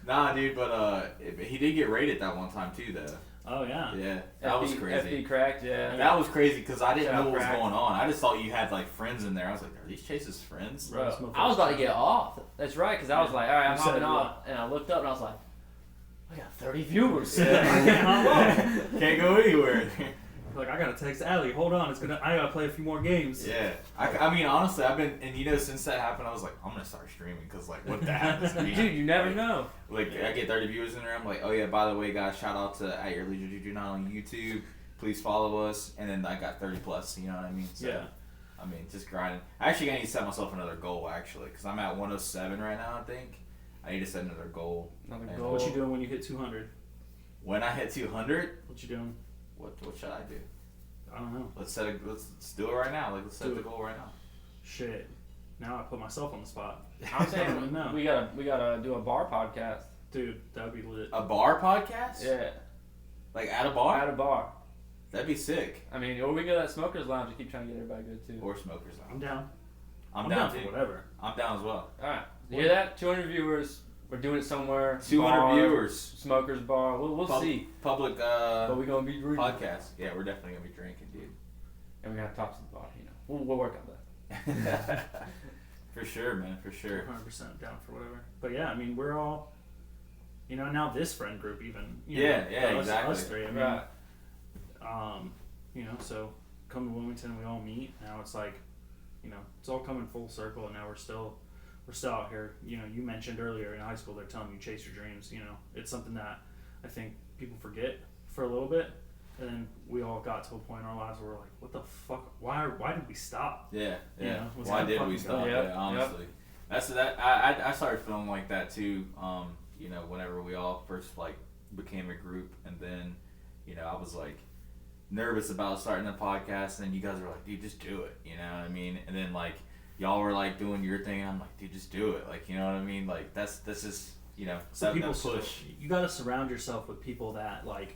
Nah, dude, but he did get raided that one time too, though.
Oh yeah.
Yeah, that was crazy.
FB cracked, yeah.
That was crazy because I didn't know what was
Cracked.
going on. I just thought you had like friends in there. I was like, are these Chase's friends?
Bro, I was about to get off. That's right, because I was like, all right, I'm
You
hopping
said
off, and I looked up and I was like, I got 30 viewers.
Yeah, I can't hop on.
Can't go anywhere.
Like I gotta text Allie. Hold on, I gotta play a few more games.
Yeah, I mean honestly, I've been, and you know, since that happened, I was like, I'm gonna start streaming because like, what the heck is going on?
Dude, you never know.
Like I get 30 viewers in there. I'm like, oh yeah, by the way, guys, shout out to AtYourLeisure229 on YouTube. Please follow us. And then I got 30 plus. You know what I mean? So,
Yeah.
I mean, just grinding. I actually need to set myself another goal actually, because I'm at 107 right now. I think I need to set another goal.
Another
And
goal.
What you doing when you hit 200?
When I hit 200,
What you doing?
what should I do?
I don't know.
Let's do it right now. Like let's set
Do
the
it.
goal right now.
Shit. Now I put myself on the spot.
I'm
I don't
saying
know.
we gotta do a bar podcast.
Dude, that would be lit.
A bar podcast?
Yeah,
Like at a bar?
at a bar.
That'd be sick.
I mean, or we go to that smokers lounge and keep trying to get everybody good too.
Or smokers
I'm
lounge.
down.
I'm down
for
too.
whatever.
I'm down as well.
All right, you hear that? 200 viewers. We're doing it somewhere.
200
bar,
viewers.
Smokers bar. We'll see.
Public
But we gonna be drinking.
podcast. Yeah, we're definitely gonna be drinking, dude.
And we got tops of the bar. You know, we'll work on that.
For sure, man. For sure.
100% down for whatever. But yeah, I mean, we're all, you know, now this friend group even. You
Yeah,
know,
yeah,
us,
exactly.
Us three. I mean,
Right.
You know, so come to Wilmington, we all meet. Now it's like, you know, it's all coming full circle, and now we're still out here. You know, you mentioned earlier in high school they're telling you chase your dreams. You know, it's something that I think people forget for a little bit, and then we all got to a point in our lives where we're like, what the fuck? Why did we stop?
Yeah,
You
yeah.
know, was
Why
that
did we
fucking
stop?
good?
Yeah,
Yep,
honestly. That's that. I started feeling like that too. You know, whenever we all first like became a group, and then, you know, I was like nervous about starting a podcast, and you guys were like, dude, just do it. You know what I mean? And then like y'all were like doing your thing, and I'm like, dude, just do it. Like, you know what I mean? Like this is, you know,
So
that push.
you got to surround yourself with people that like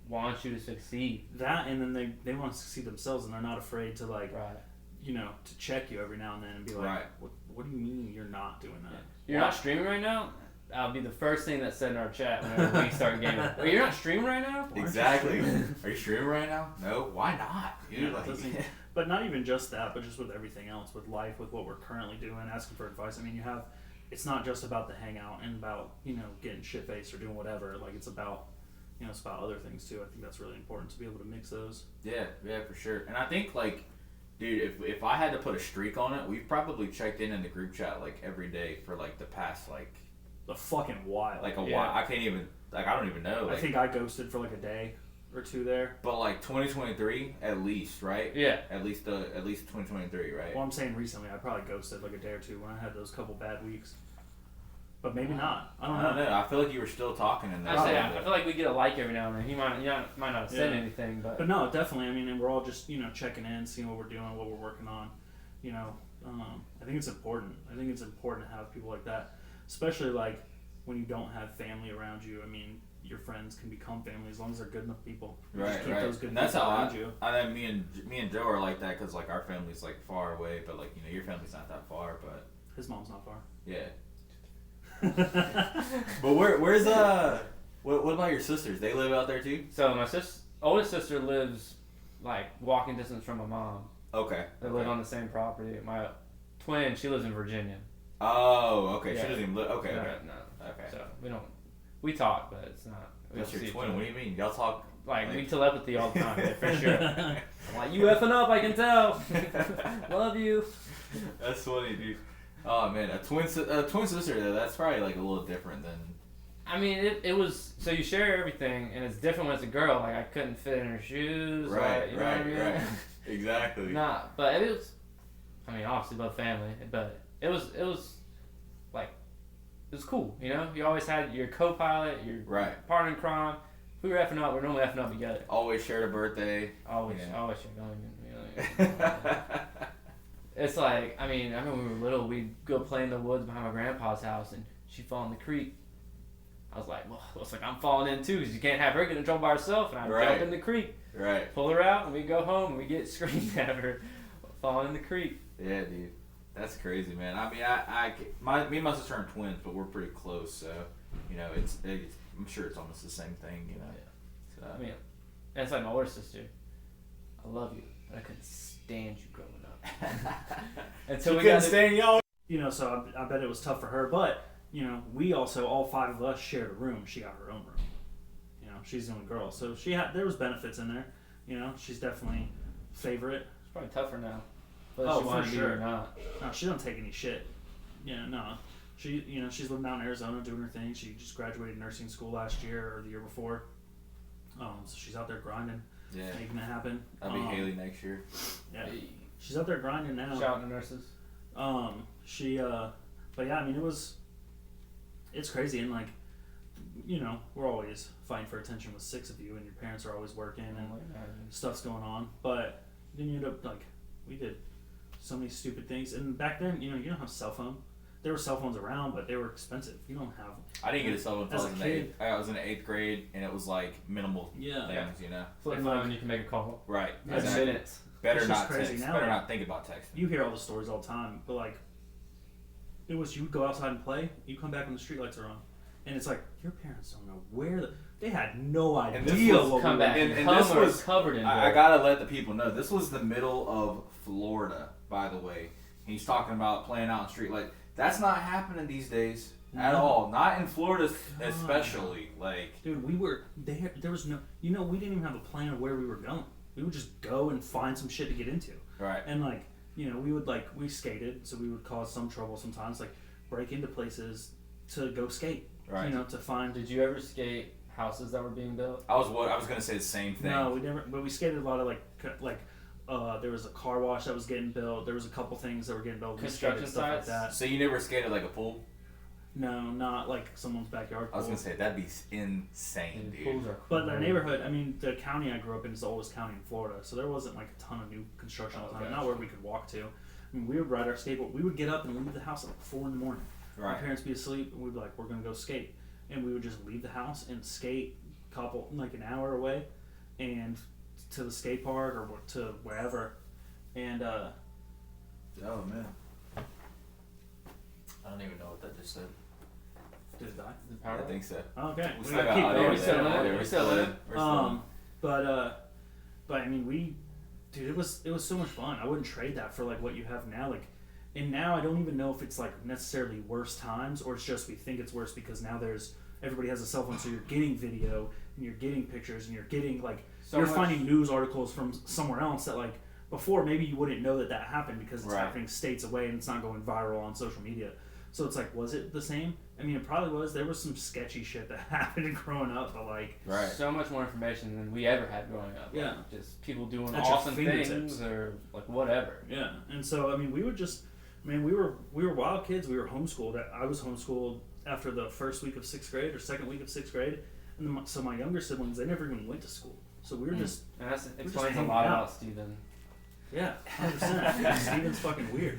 want you to succeed.
That, and then they want to succeed themselves, and they're not afraid to like,
Right.
you know, to check you every now and then and be like,
Right.
what do you mean you're not doing that?
You're not streaming right now? That'll be the first thing that's said in our chat whenever we start gaming. Well, you're not streaming right now?
Exactly. Are you streaming right now? No. Why not? Dude,
Yeah, but not even just that, but just with everything else, with life, with what we're currently doing, asking for advice. I mean, it's not just about the hangout and about, you know, getting shit faced or doing whatever. Like, it's about, you know, it's about other things too. I think that's really important to be able to mix those.
Yeah, for sure. And I think, like, dude, if I had to put a streak on it, we've probably checked in the group chat like every day for like the past like
A fucking while.
like a while. I can't even I don't even know. Like,
I think I ghosted for like a day or two there.
But like 2023 at least, right?
Yeah.
At least 2023, right?
Well, I'm saying recently I probably ghosted like a day or two when I had those couple bad weeks. But maybe not. I don't know.
I feel like you were still talking in there.
I feel like we get a like every now and then. He might not have said anything, but
no, definitely. I mean, and we're all just, you know, checking in, seeing what we're doing, what we're working on. You know, I think it's important. I think it's important to have people like that, especially like when you don't have family around you. I mean, your friends can become family as long as they're good enough people. You just keep those good
and that's
people
how
around you.
I me and Joe are like that because like our family's like far away, but like, you know, your family's not that far, but
his mom's not far.
Yeah. But where's what about your sisters? They live out there too?
So my oldest sister lives like walking distance from my mom.
Okay.
They live on the same property. My twin, she lives in Virginia.
Oh, okay.
Yeah.
She doesn't even live. Okay.
No.
Okay.
So we talk, but it's not.
That's your twin. What do you mean? Y'all talk
like we telepathy all the time, yeah, for sure. I'm like, you effing up, I can tell. Love you.
That's funny, dude. Oh man, a twin sister though. That's probably like a little different than.
I mean, it was so you share everything, and it's different when it's a girl. Like I couldn't fit in her shoes.
Right.
Like, you know what I mean?
Right. Exactly.
Nah, but it was. I mean, obviously love family, but it was like it was cool. You know, you always had your co-pilot, your partner in crime. If we were effing up, we're normally effing up together.
Always shared a birthday.
Always shared. It's like, I mean, I remember when we were little, we'd go play in the woods behind my grandpa's house, and she'd fall in the creek. I was like, well, looks like I'm falling in too, because you can't have her get in trouble by herself, and I'd jump in the creek.
Right.
Pull her out, and we go home, and we get screamed at her falling in the creek.
Yeah, dude. That's crazy, man. I mean, me and my sister are twins, but we're pretty close, so, you know, it's I'm sure it's almost the same thing, you know.
Yeah. So, I mean, it's like my older sister. I love you, but I couldn't stand you growing up.
Until we couldn't stand y'all.
You know, so I bet it was tough for her, but, you know, we also, all five of us shared a room. She got her own room. You know, she's the only girl, so there was benefits in there. You know, she's definitely favorite.
It's probably tougher now. Whether she wanted to be or not.
No, she don't take any shit. Yeah, no. She, you know, she's living out in Arizona doing her thing. She just graduated nursing school last year or the year before. So she's out there grinding, making it happen.
That'll be Haley next year.
Yeah, she's out there grinding now.
Shout out to nurses.
But yeah, I mean, it's crazy, and like, you know, we're always fighting for attention with 6 of you, and your parents are always working, and stuff's going on. But then you end up like, we did so many stupid things, and back then, you know, you don't have a cell phone. There were cell phones around, but they were expensive. You don't have.
I didn't get a cell phone until I was in the 8th grade, and it was like minimal things, you know.
Flip phone, you can make a call.
Right.
Exactly. Minutes.
Better not text. Better not think about texting.
You hear all the stories all the time, but like, it was you would go outside and play. You come back when the streetlights are on, and it's like your parents don't know where they had no idea.
And this was
come back.
And this was
covered in.
I gotta let the people know this was the middle of Florida, by the way. He's talking about playing out in the street like that's not happening these days at all. Not in Florida, especially. Like,
dude, we were there. There was no. You know, we didn't even have a plan of where we were going. We would just go and find some shit to get into.
Right.
And like, you know, we skated, so we would cause some trouble sometimes, like break into places to go skate.
Right.
You know, to find.
Did you ever skate houses that were being built?
I was gonna say the same thing.
No, we never. But we skated a lot of like there was a car wash that was getting built. There was a couple things that were getting built.
Construction sites.
Like that.
So you never skated like a pool?
No, not like someone's backyard pool.
I was gonna say that'd be insane, dude.
Pools are cool.
But the neighborhood, I mean, the county I grew up in is the oldest county in Florida, so there wasn't like a ton of new construction all the time. Not where we could walk to. I mean, we would ride our skateboard. We would get up and leave the house at like 4 in the morning.
Right.
My parents would be asleep, and we'd be like, "We're gonna go skate," and we would just leave the house and skate an hour away, and to the skate park or to wherever, and
Oh man. I don't even know what that just said.
did it die?
The power
I think so.
Okay,
We
we
still
gotta
got
keep
audio
going.
there.
We're still in.
But I mean, dude, it was so much fun. I wouldn't trade that for like what you have now. Like, and now I don't even know if it's like necessarily worse times or it's just we think it's worse because now everybody has a cell phone, so you're getting video and you're getting pictures and you're getting like you're finding news articles from somewhere else that like before maybe you wouldn't know that happened because it's happening states away and it's not going viral on social media. So it's like, was it the same? I mean, it probably was. There was some sketchy shit that happened growing up, but like,
so much more information than we ever had growing up.
Yeah.
Like, just people doing
At your
awesome
fingertips.
things or like whatever.
yeah. And so I mean, we were wild kids. We were homeschooled. I was homeschooled after the first week of 6th grade or second week of 6th grade, and then so my younger siblings, they never even went to school. So we were just
And that
just
explains a
hanging
lot
out.
about Steven.
100%. Steven's fucking weird.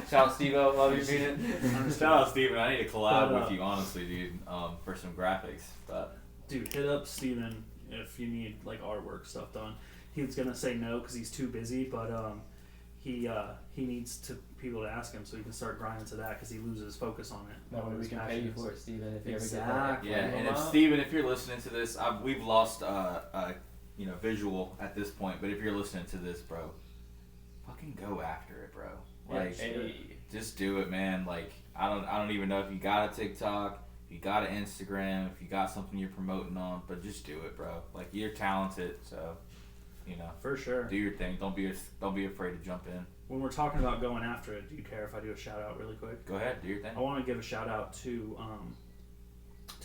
Shout out Steve-O, love you, Steven.
Shout out Steven. I need to collab
But,
with you, honestly, dude, for some graphics. But
Dude, hit up Steven if you need like artwork stuff done. He was gonna say no because he's too busy, but he needs people to ask him so he can start grinding to that because he loses focus on it.
That way we can pay you for it, Steven, if you ever
Exactly.
get that.
yeah, and if Steven, if you're listening to this, we've lost visual at this point. But if you're listening to this, bro, fucking go after it, bro. Like, just do it, man. Like, I don't even know if you got a TikTok, if you got an Instagram, if you got something you're promoting on, but just do it, bro. Like, you're talented, so
For sure.
do your thing. Don't be afraid to jump in.
When we're talking about going after it, do you care if I do a shout out really quick?
Go ahead, do your thing.
I want to give a shout out to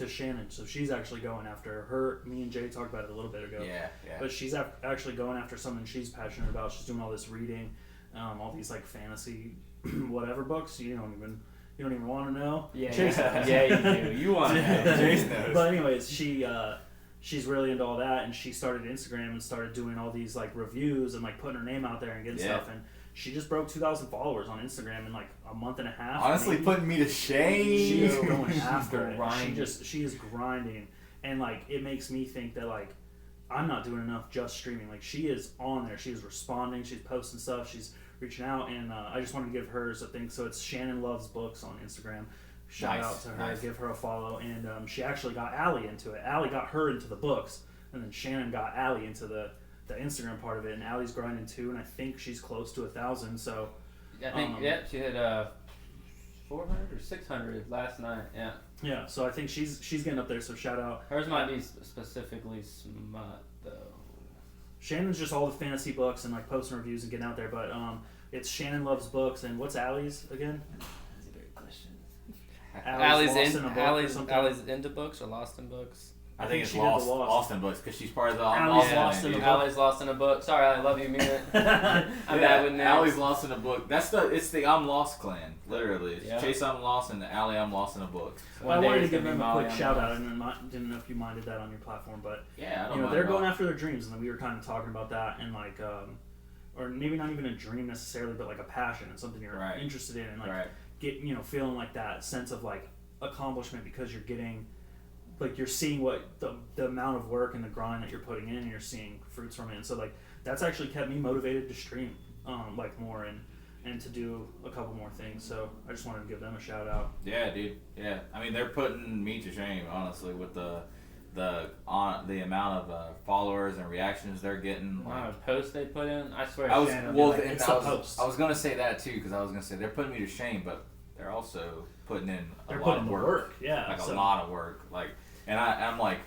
Shannon. So she's actually going after her. Me and Jay talked about it a little bit ago.
Yeah.
But she's actually going after something she's passionate about. She's doing all this reading, all these like fantasy, whatever books. You don't even want to know.
Yeah,
Chase knows.
yeah, you do. You want to know.
Chase knows.
But anyways, she's really into all that, and she started Instagram and started doing all these like reviews and like putting her name out there and getting stuff. And she just broke 2,000 followers on Instagram in like a month and a half.
Honestly,
maybe.
putting me to shame.
She is going after it.
Grinding.
She is grinding, and like it makes me think that like I'm not doing enough just streaming. Like she is on there, she is responding, she's posting stuff, she's reaching out, and I just want to give hers a thing. So it's Shannon Loves Books on Instagram. Shout out to her, give her a follow, and she actually got Allie into it. Allie got her into the books, and then Shannon got Allie into the Instagram part of it, and Allie's grinding too, and I think she's close to 1,000. So
I think she had 400 or 600 last night.
Yeah, so I think she's getting up there. So shout out.
Hers might be specifically smut though.
Shannon's just all the fantasy books and like posting reviews and getting out there, but it's Shannon Loves Books, and what's Allie's again?
That's a great question.
Allie's
into books or lost in books?
I think it's
she did the
Lost in Books because she's part of the
Allie's
Lost
Lost in
in
a
a
Book.
Allie's lost in a book. Sorry, I love you, mean it. I'm bad with names.
Allie's Lost in a Book. It's the I'm Lost clan, literally. It's
Yeah.
Chase I'm Lost and Allie I'm Lost in a Book. So,
I
One day
wanted to
it's
give
gonna
them
be
a
Molly
quick
on
shout
the
out, and didn't know if you minded that on your platform, but
yeah, I don't know.
they're going after their dreams, and we were kind of talking about that, and like, or maybe not even a dream necessarily, but like a passion and something you're interested in, and like get feeling like that sense of like accomplishment because you're getting. Like you're seeing what the amount of work and the grind that you're putting in, and you're seeing fruits from it. And so like that's actually kept me motivated to stream like more and to do a couple more things. So I just wanted to give them a shout out.
Yeah, dude. Yeah, I mean they're putting me to shame, honestly, with the amount of followers and reactions they're getting.
The amount of posts they put in. I swear.
I was
Shannon,
well.
like,
I was gonna say that too because I was gonna say they're putting me to shame, but they're also putting in a lot of work.
Yeah,
like a lot of work. Like, and I'm like,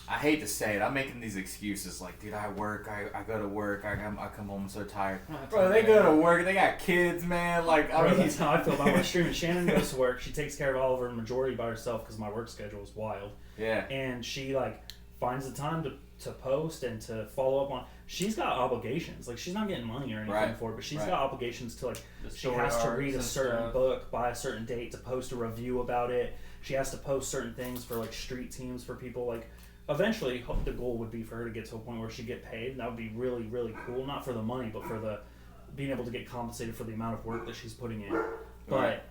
I hate to say it, I'm making these excuses like, dude, I work, I go to work, I come home so tired. Bro, they go to work, they got kids, man. Like, I mean,
that's how I feel about my streaming. Shannon goes to work, she takes care of all of her majority by herself because my work schedule is wild.
Yeah.
And she like finds the time to post and to follow up on. She's got obligations. Like she's not getting money or anything for it, but she's got obligations to like. She has to read a certain book by a certain date to post a review about it. She has to post certain things for like street teams for people. Like eventually, the goal would be for her to get to a point where she get paid. And that would be really, really cool. Not for the money, but for the being able to get compensated for the amount of work that she's putting in. But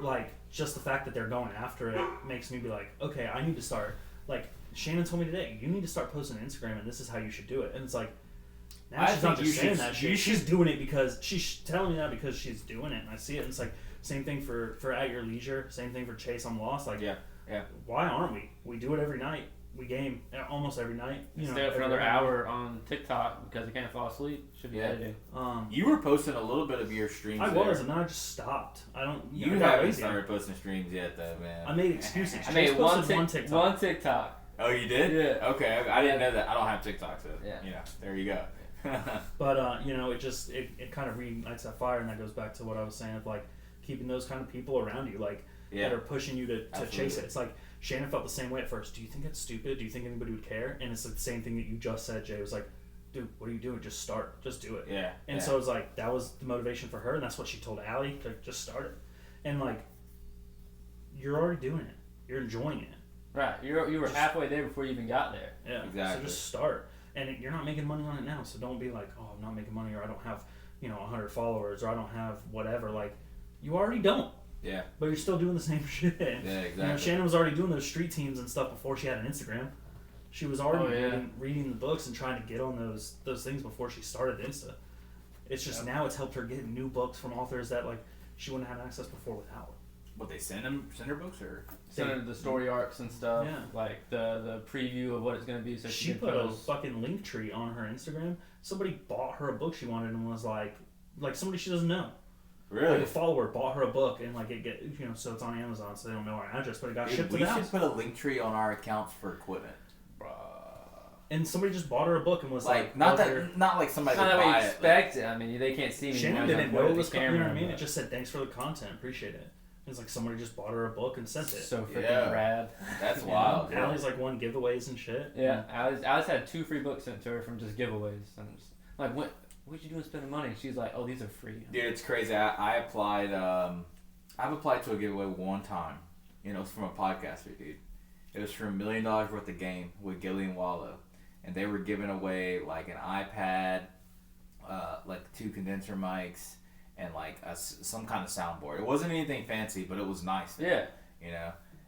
like just the fact that they're going after it makes me be like, okay, I need to start like Shannon told me today, you need to start posting on Instagram, and this is how you should do it. And it's like, now
I
she's not
think
just
you
saying
should-
that
you
shit. She's doing it because she's telling me that because she's doing it, and I see it. And it's like same thing for At Your Leisure, same thing for Chase I'm Lost. Like,
Yeah.
why aren't we? We do it every night. We game almost every night.
Stay up for another hour on TikTok because I can't fall asleep. Should be editing.
You were posting a little bit of your streams.
I
there.
was, and then I just stopped. I don't.
You
I got
haven't
lazy.
started posting streams yet, though, man.
I made excuses.
I made
Chase posted one TikTok.
One TikTok.
Oh, you did?
Yeah.
Okay, I didn't know that. I don't have TikTok, so
Yeah.
there you go.
But it kind of reignites that fire, and that goes back to what I was saying of like keeping those kind of people around you, like that are pushing you to chase it. It's like Shannon felt the same way at first. Do you think it's stupid? Do you think anybody would care? And it's the same thing that you just said, Jay. It was like, dude, what are you doing? Just start. Just do it.
Yeah.
And so it was like that was the motivation for her, and that's what she told Allie to just start it. And like, you're already doing it. You're enjoying it.
Right. You were halfway there before you even got there.
Yeah.
Exactly.
So just start. And you're not making money on it now, so don't be like, oh, I'm not making money, or I don't have 100 followers, or I don't have whatever. Like, you already don't.
Yeah.
But you're still doing the same shit.
Yeah, exactly.
Shannon was already doing those street teams and stuff before she had an Instagram. She was already reading the books and trying to get on those things before she started Insta. It's just now it's helped her get new books from authors that like she wouldn't have access before without.
What, they send her books, or?
Send her the story arcs and stuff.
Yeah.
Like the preview of what it's going to be. So
she
can
put
post.
a fucking link tree on her Instagram. Somebody bought her a book she wanted and was like somebody she doesn't know.
Really?
Like a follower bought her a book and like it get so it's on Amazon, so they don't know our address, but it got shipped to the
We
house.
should put a link tree on our accounts for equipment.
And somebody just bought her a book and was like,
not like somebody
Not
would
that we
buy it.
expect it. I mean, they can't see me.
Shannon
when I'm
didn't
pointing
know
at
it was
the
coming. You know what I
camera,
mean? It
but
just said thanks for the content, appreciate it. It's like somebody just bought her a book and sent it.
so freaking
Yeah.
rad.
That's wild.
Now Allie's like won giveaways and shit.
Yeah, Alice had 2 free books sent to her from just giveaways. And I'm just like, what'd you do spending money? She's like, oh, these are free.
Dude, it's crazy. I applied. I've applied to a giveaway one time. It's from a podcaster, dude. It was for $1 million worth of game with Gilly and Wallow, and they were giving away like an iPad, like 2 condenser mics, and like some kind of soundboard. It wasn't anything fancy, but it was nice.
Yeah.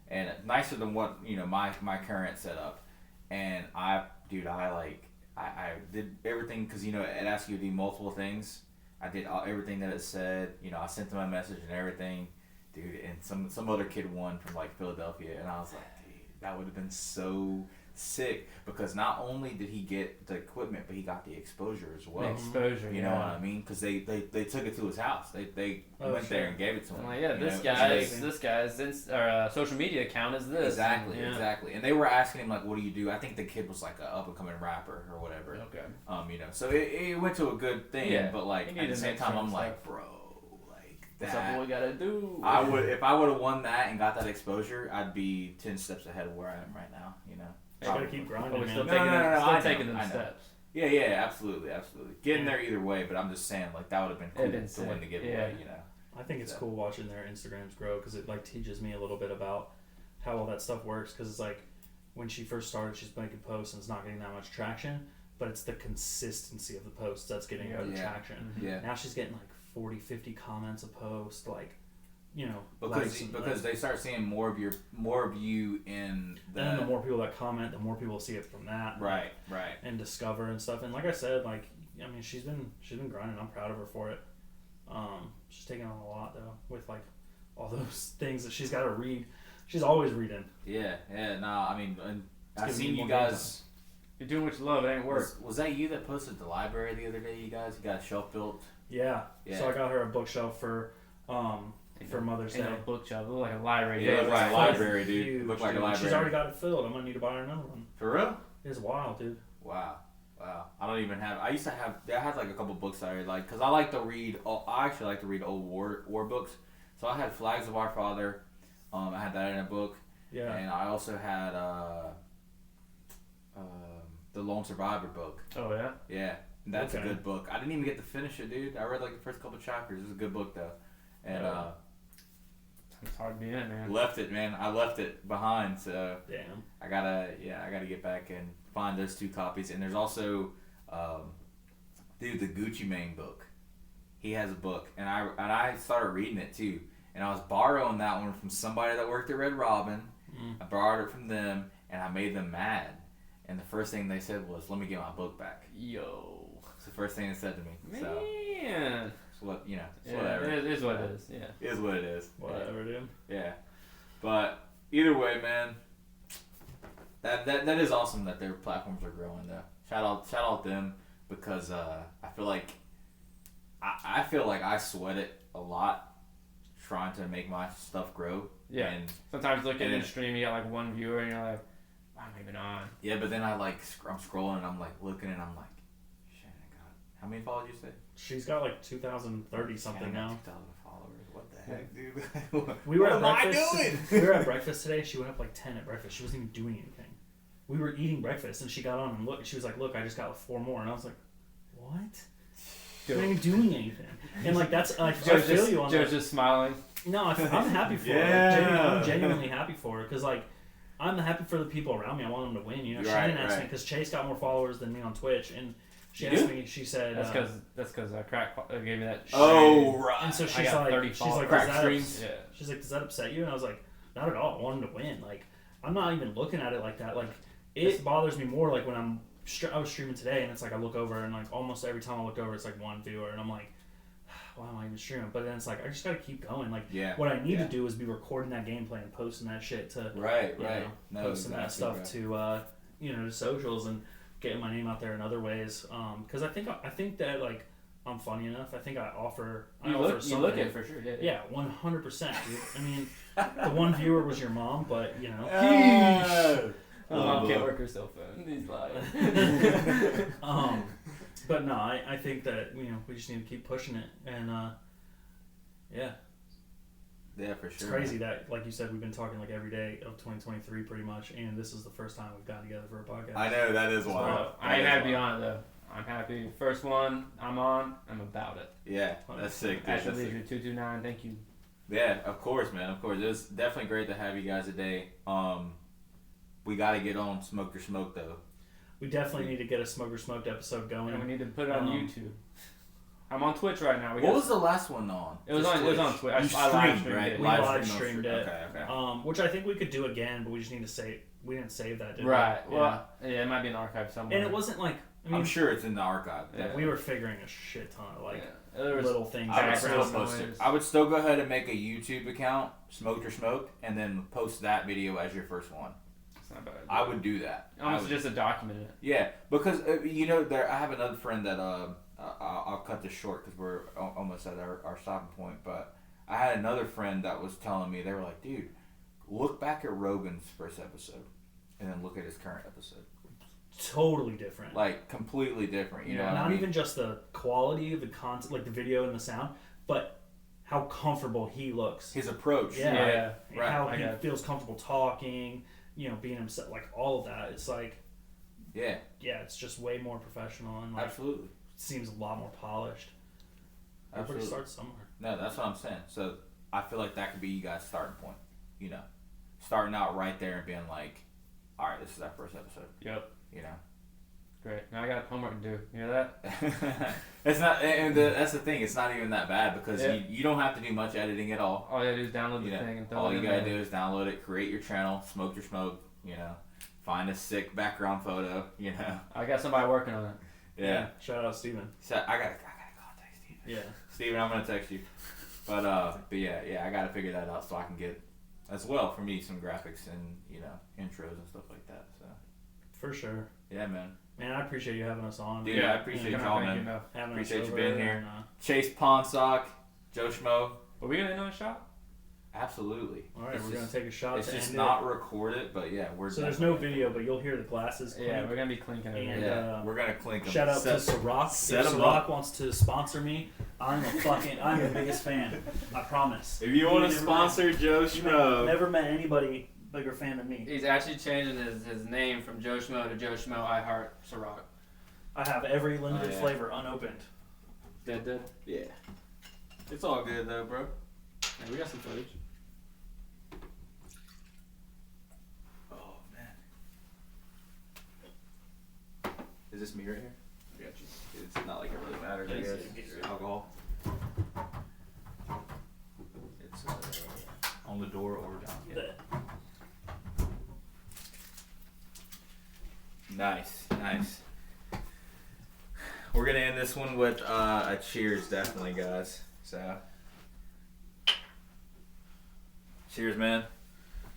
And nicer than what my current setup. And I did everything because it asks you to do multiple things. I did everything that it said. I sent them a message and everything, dude. And some other kid won from like Philadelphia, and I was like, dude, that would have been so sick because not only did he get the equipment, but he got the exposure as well.
Exposure.
You know what I mean? Because they took it to his house. They went there and gave it to him.
I'm like, yeah, this guy's social media account is this.
Exactly, exactly. And they were asking him like, "What do you do?" I think the kid was like an up and coming rapper or whatever.
Okay.
So it went to a good thing.
Yeah.
But like at the same time, I'm like, bro, like
what's up, boy? Gotta do.
If I would have won that and got that exposure, I'd be 10 steps ahead of where I am right now.
You gotta keep grinding,
We're
man.
still taking them steps.
Yeah, absolutely. Getting there either way, but I'm just saying, like, that would have been cool to win the giveaway,
I think it's cool watching their Instagrams grow because it like teaches me a little bit about how all that stuff works. Because it's like when she first started, she's making posts and it's not getting that much traction, but it's the consistency of the posts that's getting her the traction.
Mm-hmm. Yeah.
Now she's getting like 40, 50 comments a post, like.
Because they start seeing more of you in the.
And then the more people that comment, the more people see it from that.
Right.
And discover and stuff. And like I said, she's been grinding. I'm proud of her for it. She's taking on a lot though with like all those things that she's got to read. She's always reading.
Yeah. No, I mean, I've seen you
more
guys.
You're doing what you love. It ain't work.
Was that you that posted the library the other day? You guys, you got a shelf built.
Yeah. So I got her a bookshelf for Mother's Day.
A bookshelf. It looked like a library.
Yeah, it looked like a library,
Huge,
dude. Looked like a library.
She's already got it filled. I'm gonna need to buy her another one.
For real?
It's wild, dude.
Wow. I don't even have. I used to have. I had like a couple books that I like because I like to read. I actually like to read old war books. So I had Flags of Our Father. I had that in a book.
Yeah.
And I also had the Lone Survivor book.
Oh yeah.
Yeah. That's a good book. I didn't even get to finish it, dude. I read like the first couple chapters. It was a good book though. And
it's hard to be in, man.
left it, man. I left it behind, so
damn.
I gotta get back and find those 2 copies. And there's also, the Gucci Mane book. He has a book, and I started reading it too. And I was borrowing that one from somebody that worked at Red Robin, I borrowed it from them, and I made them mad. And the first thing they said was, "Let me get my book back."
Yo.
It's the first thing they said to me.
Man.
So, what it's
Yeah,
whatever.
it is what it is. Yeah.
It is what it is.
Whatever, dude.
Yeah. But either way, man, that is awesome that their platforms are growing though. Shout out them because I feel like I sweat it a lot trying to make my stuff grow.
Yeah.
And
sometimes looking at the stream, you got like one viewer, and you're like, "Why am I even on?"
Yeah, but then I'm scrolling and I'm like looking and I'm like, shit, I got how many followers you say?
She's got like 2,030 something now.
2,000 followers. What the heck, dude?
We were
what
at
am I
breakfast.
doing?
We were at breakfast today. She went up like 10 at breakfast. She wasn't even doing anything. We were eating breakfast and she got on and looked. She was like, "Look, I just got 4 more," and I was like, "What? You're not even doing anything." And like that's I feel you on that.
Joe's just smiling.
No, I'm happy for her. I'm genuinely happy for her because like I'm happy for the people around me. I want them to win. You know, she didn't ask me because Chase got more followers than me on Twitch, and she asked me. She said
that's because Crack gave me that.
Oh right.
And so she's
I got
like,
30
she's
followers.
like,
Crack streams. Yeah.
She's like, "Does that upset you?" And I was like, "Not at all. I want him to win. Like, I'm not even looking at it like that. Like, it bothers me more like when I was streaming today, and it's like I look over and like almost every time I look over, it's like 1 viewer, and I'm like, why am I even streaming? But then it's like I just gotta keep going. Like, what I need to do is be recording that gameplay and posting that shit to posting that stuff to to socials and getting my name out there in other ways. Because I think that like I'm funny enough. I think I offer.
You look it for sure.
Yeah, 100%, dude. I mean, the 1 viewer was your mom, but you know.
My mom can't work her cell phone. He's lying.
But no, I think that we just need to keep pushing it, and yeah,
for sure.
It's crazy that, like you said, we've been talking like every day of 2023 pretty much, and this is the first time we've gotten together for a podcast.
I know that is wild.
I ain't happy on it though. I'm happy. First one I'm on. I'm about it.
Yeah, that's sick.
AtYourLeisure229. Thank you.
Yeah, of course, man. Of course, it's definitely great to have you guys today. We got to get on Smoke Your Smoke though.
We definitely need to get a Smoke Your Smoked episode going.
And we need to put it on YouTube. I'm on Twitch right now.
What was the last one on?
It was on Twitch.
I live streamed, right?
We live streamed it.
Okay.
Which I think we could do again, but we just need to save. We didn't save that, did we?
Right. Well, yeah, it might be in the archive somewhere.
And it wasn't like.
I'm sure it's in the archive.
Yeah. We were figuring a shit ton of little things.
I would still go ahead and make a YouTube account, Smoked or Smoked, and then post that video as your first one.
Not bad.
I would do that.
Almost just a document it.
Yeah, because I have another friend that I'll cut this short because we're almost at our stopping point. But I had another friend that was telling me, they were like, "Dude, look back at Rogan's first episode, and then look at his current episode.
Totally different.
Like completely different. You know,
not even just the quality of the content, like the video and the sound, but how comfortable he looks.
His approach.
Yeah. Right. How he feels comfortable talking. Being himself, like all of that. It's like, it's just way more professional and like,
absolutely
seems a lot more polished. Everybody starts somewhere.
No, that's what I'm saying. So I feel like that could be you guys' starting point. Starting out right there and being like, all right, this is our first episode.
Yep. Great. Now I got homework to do. You hear that?
It's not, and that's the thing. It's not even that bad because you don't have to do much editing at all.
All you gotta do is download the thing and throw it in.
All you gotta do is download it, create your channel, Smoke Your Smoke. Find a sick background photo.
I got somebody working on it.
Yeah.
Shout out Steven.
So I gotta contact Steven.
Yeah.
Steven, I'm gonna text you. But yeah, I gotta figure that out so I can get as well for me some graphics and intros and stuff like that. So.
For sure.
Yeah, man.
Man, I appreciate you having us on.
Dude, I appreciate y'all, man. Appreciate you being here. Chase Ponsock, Joe Schmoe.
Are we gonna end on a shot?
Absolutely.
All right, we're gonna take a shot.
It's just not recorded, but yeah, we're.
So there's no video, but you'll hear the glasses. Clink.
Yeah, we're gonna be clinking it.
And we're gonna clink them.
Shout out to Ciroc. If Ciroc wants to sponsor me, I'm the biggest fan. I promise.
If you want to sponsor Joe Schmoe,
never met anybody bigger fan than me.
He's actually changing his name from Joe Schmoe to Joe Schmoe I Heart Ciroc.
I have every limited flavor unopened.
Dead?
Yeah. It's all good though, bro.
Yeah, we got some footage.
Oh man. Is this me right here?
I got you.
It's not like it really matters, I guess. It's alcohol. It's on the door or down.
Yeah.
Nice. We're gonna end this one with a cheers, definitely, guys. So, cheers, man.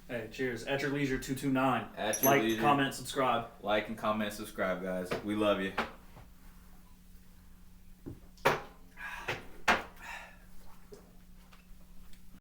Hey, cheers. AtYourLeisure229.
At your
Like,
leisure.
comment, subscribe.
Like and comment, subscribe, guys. We love you.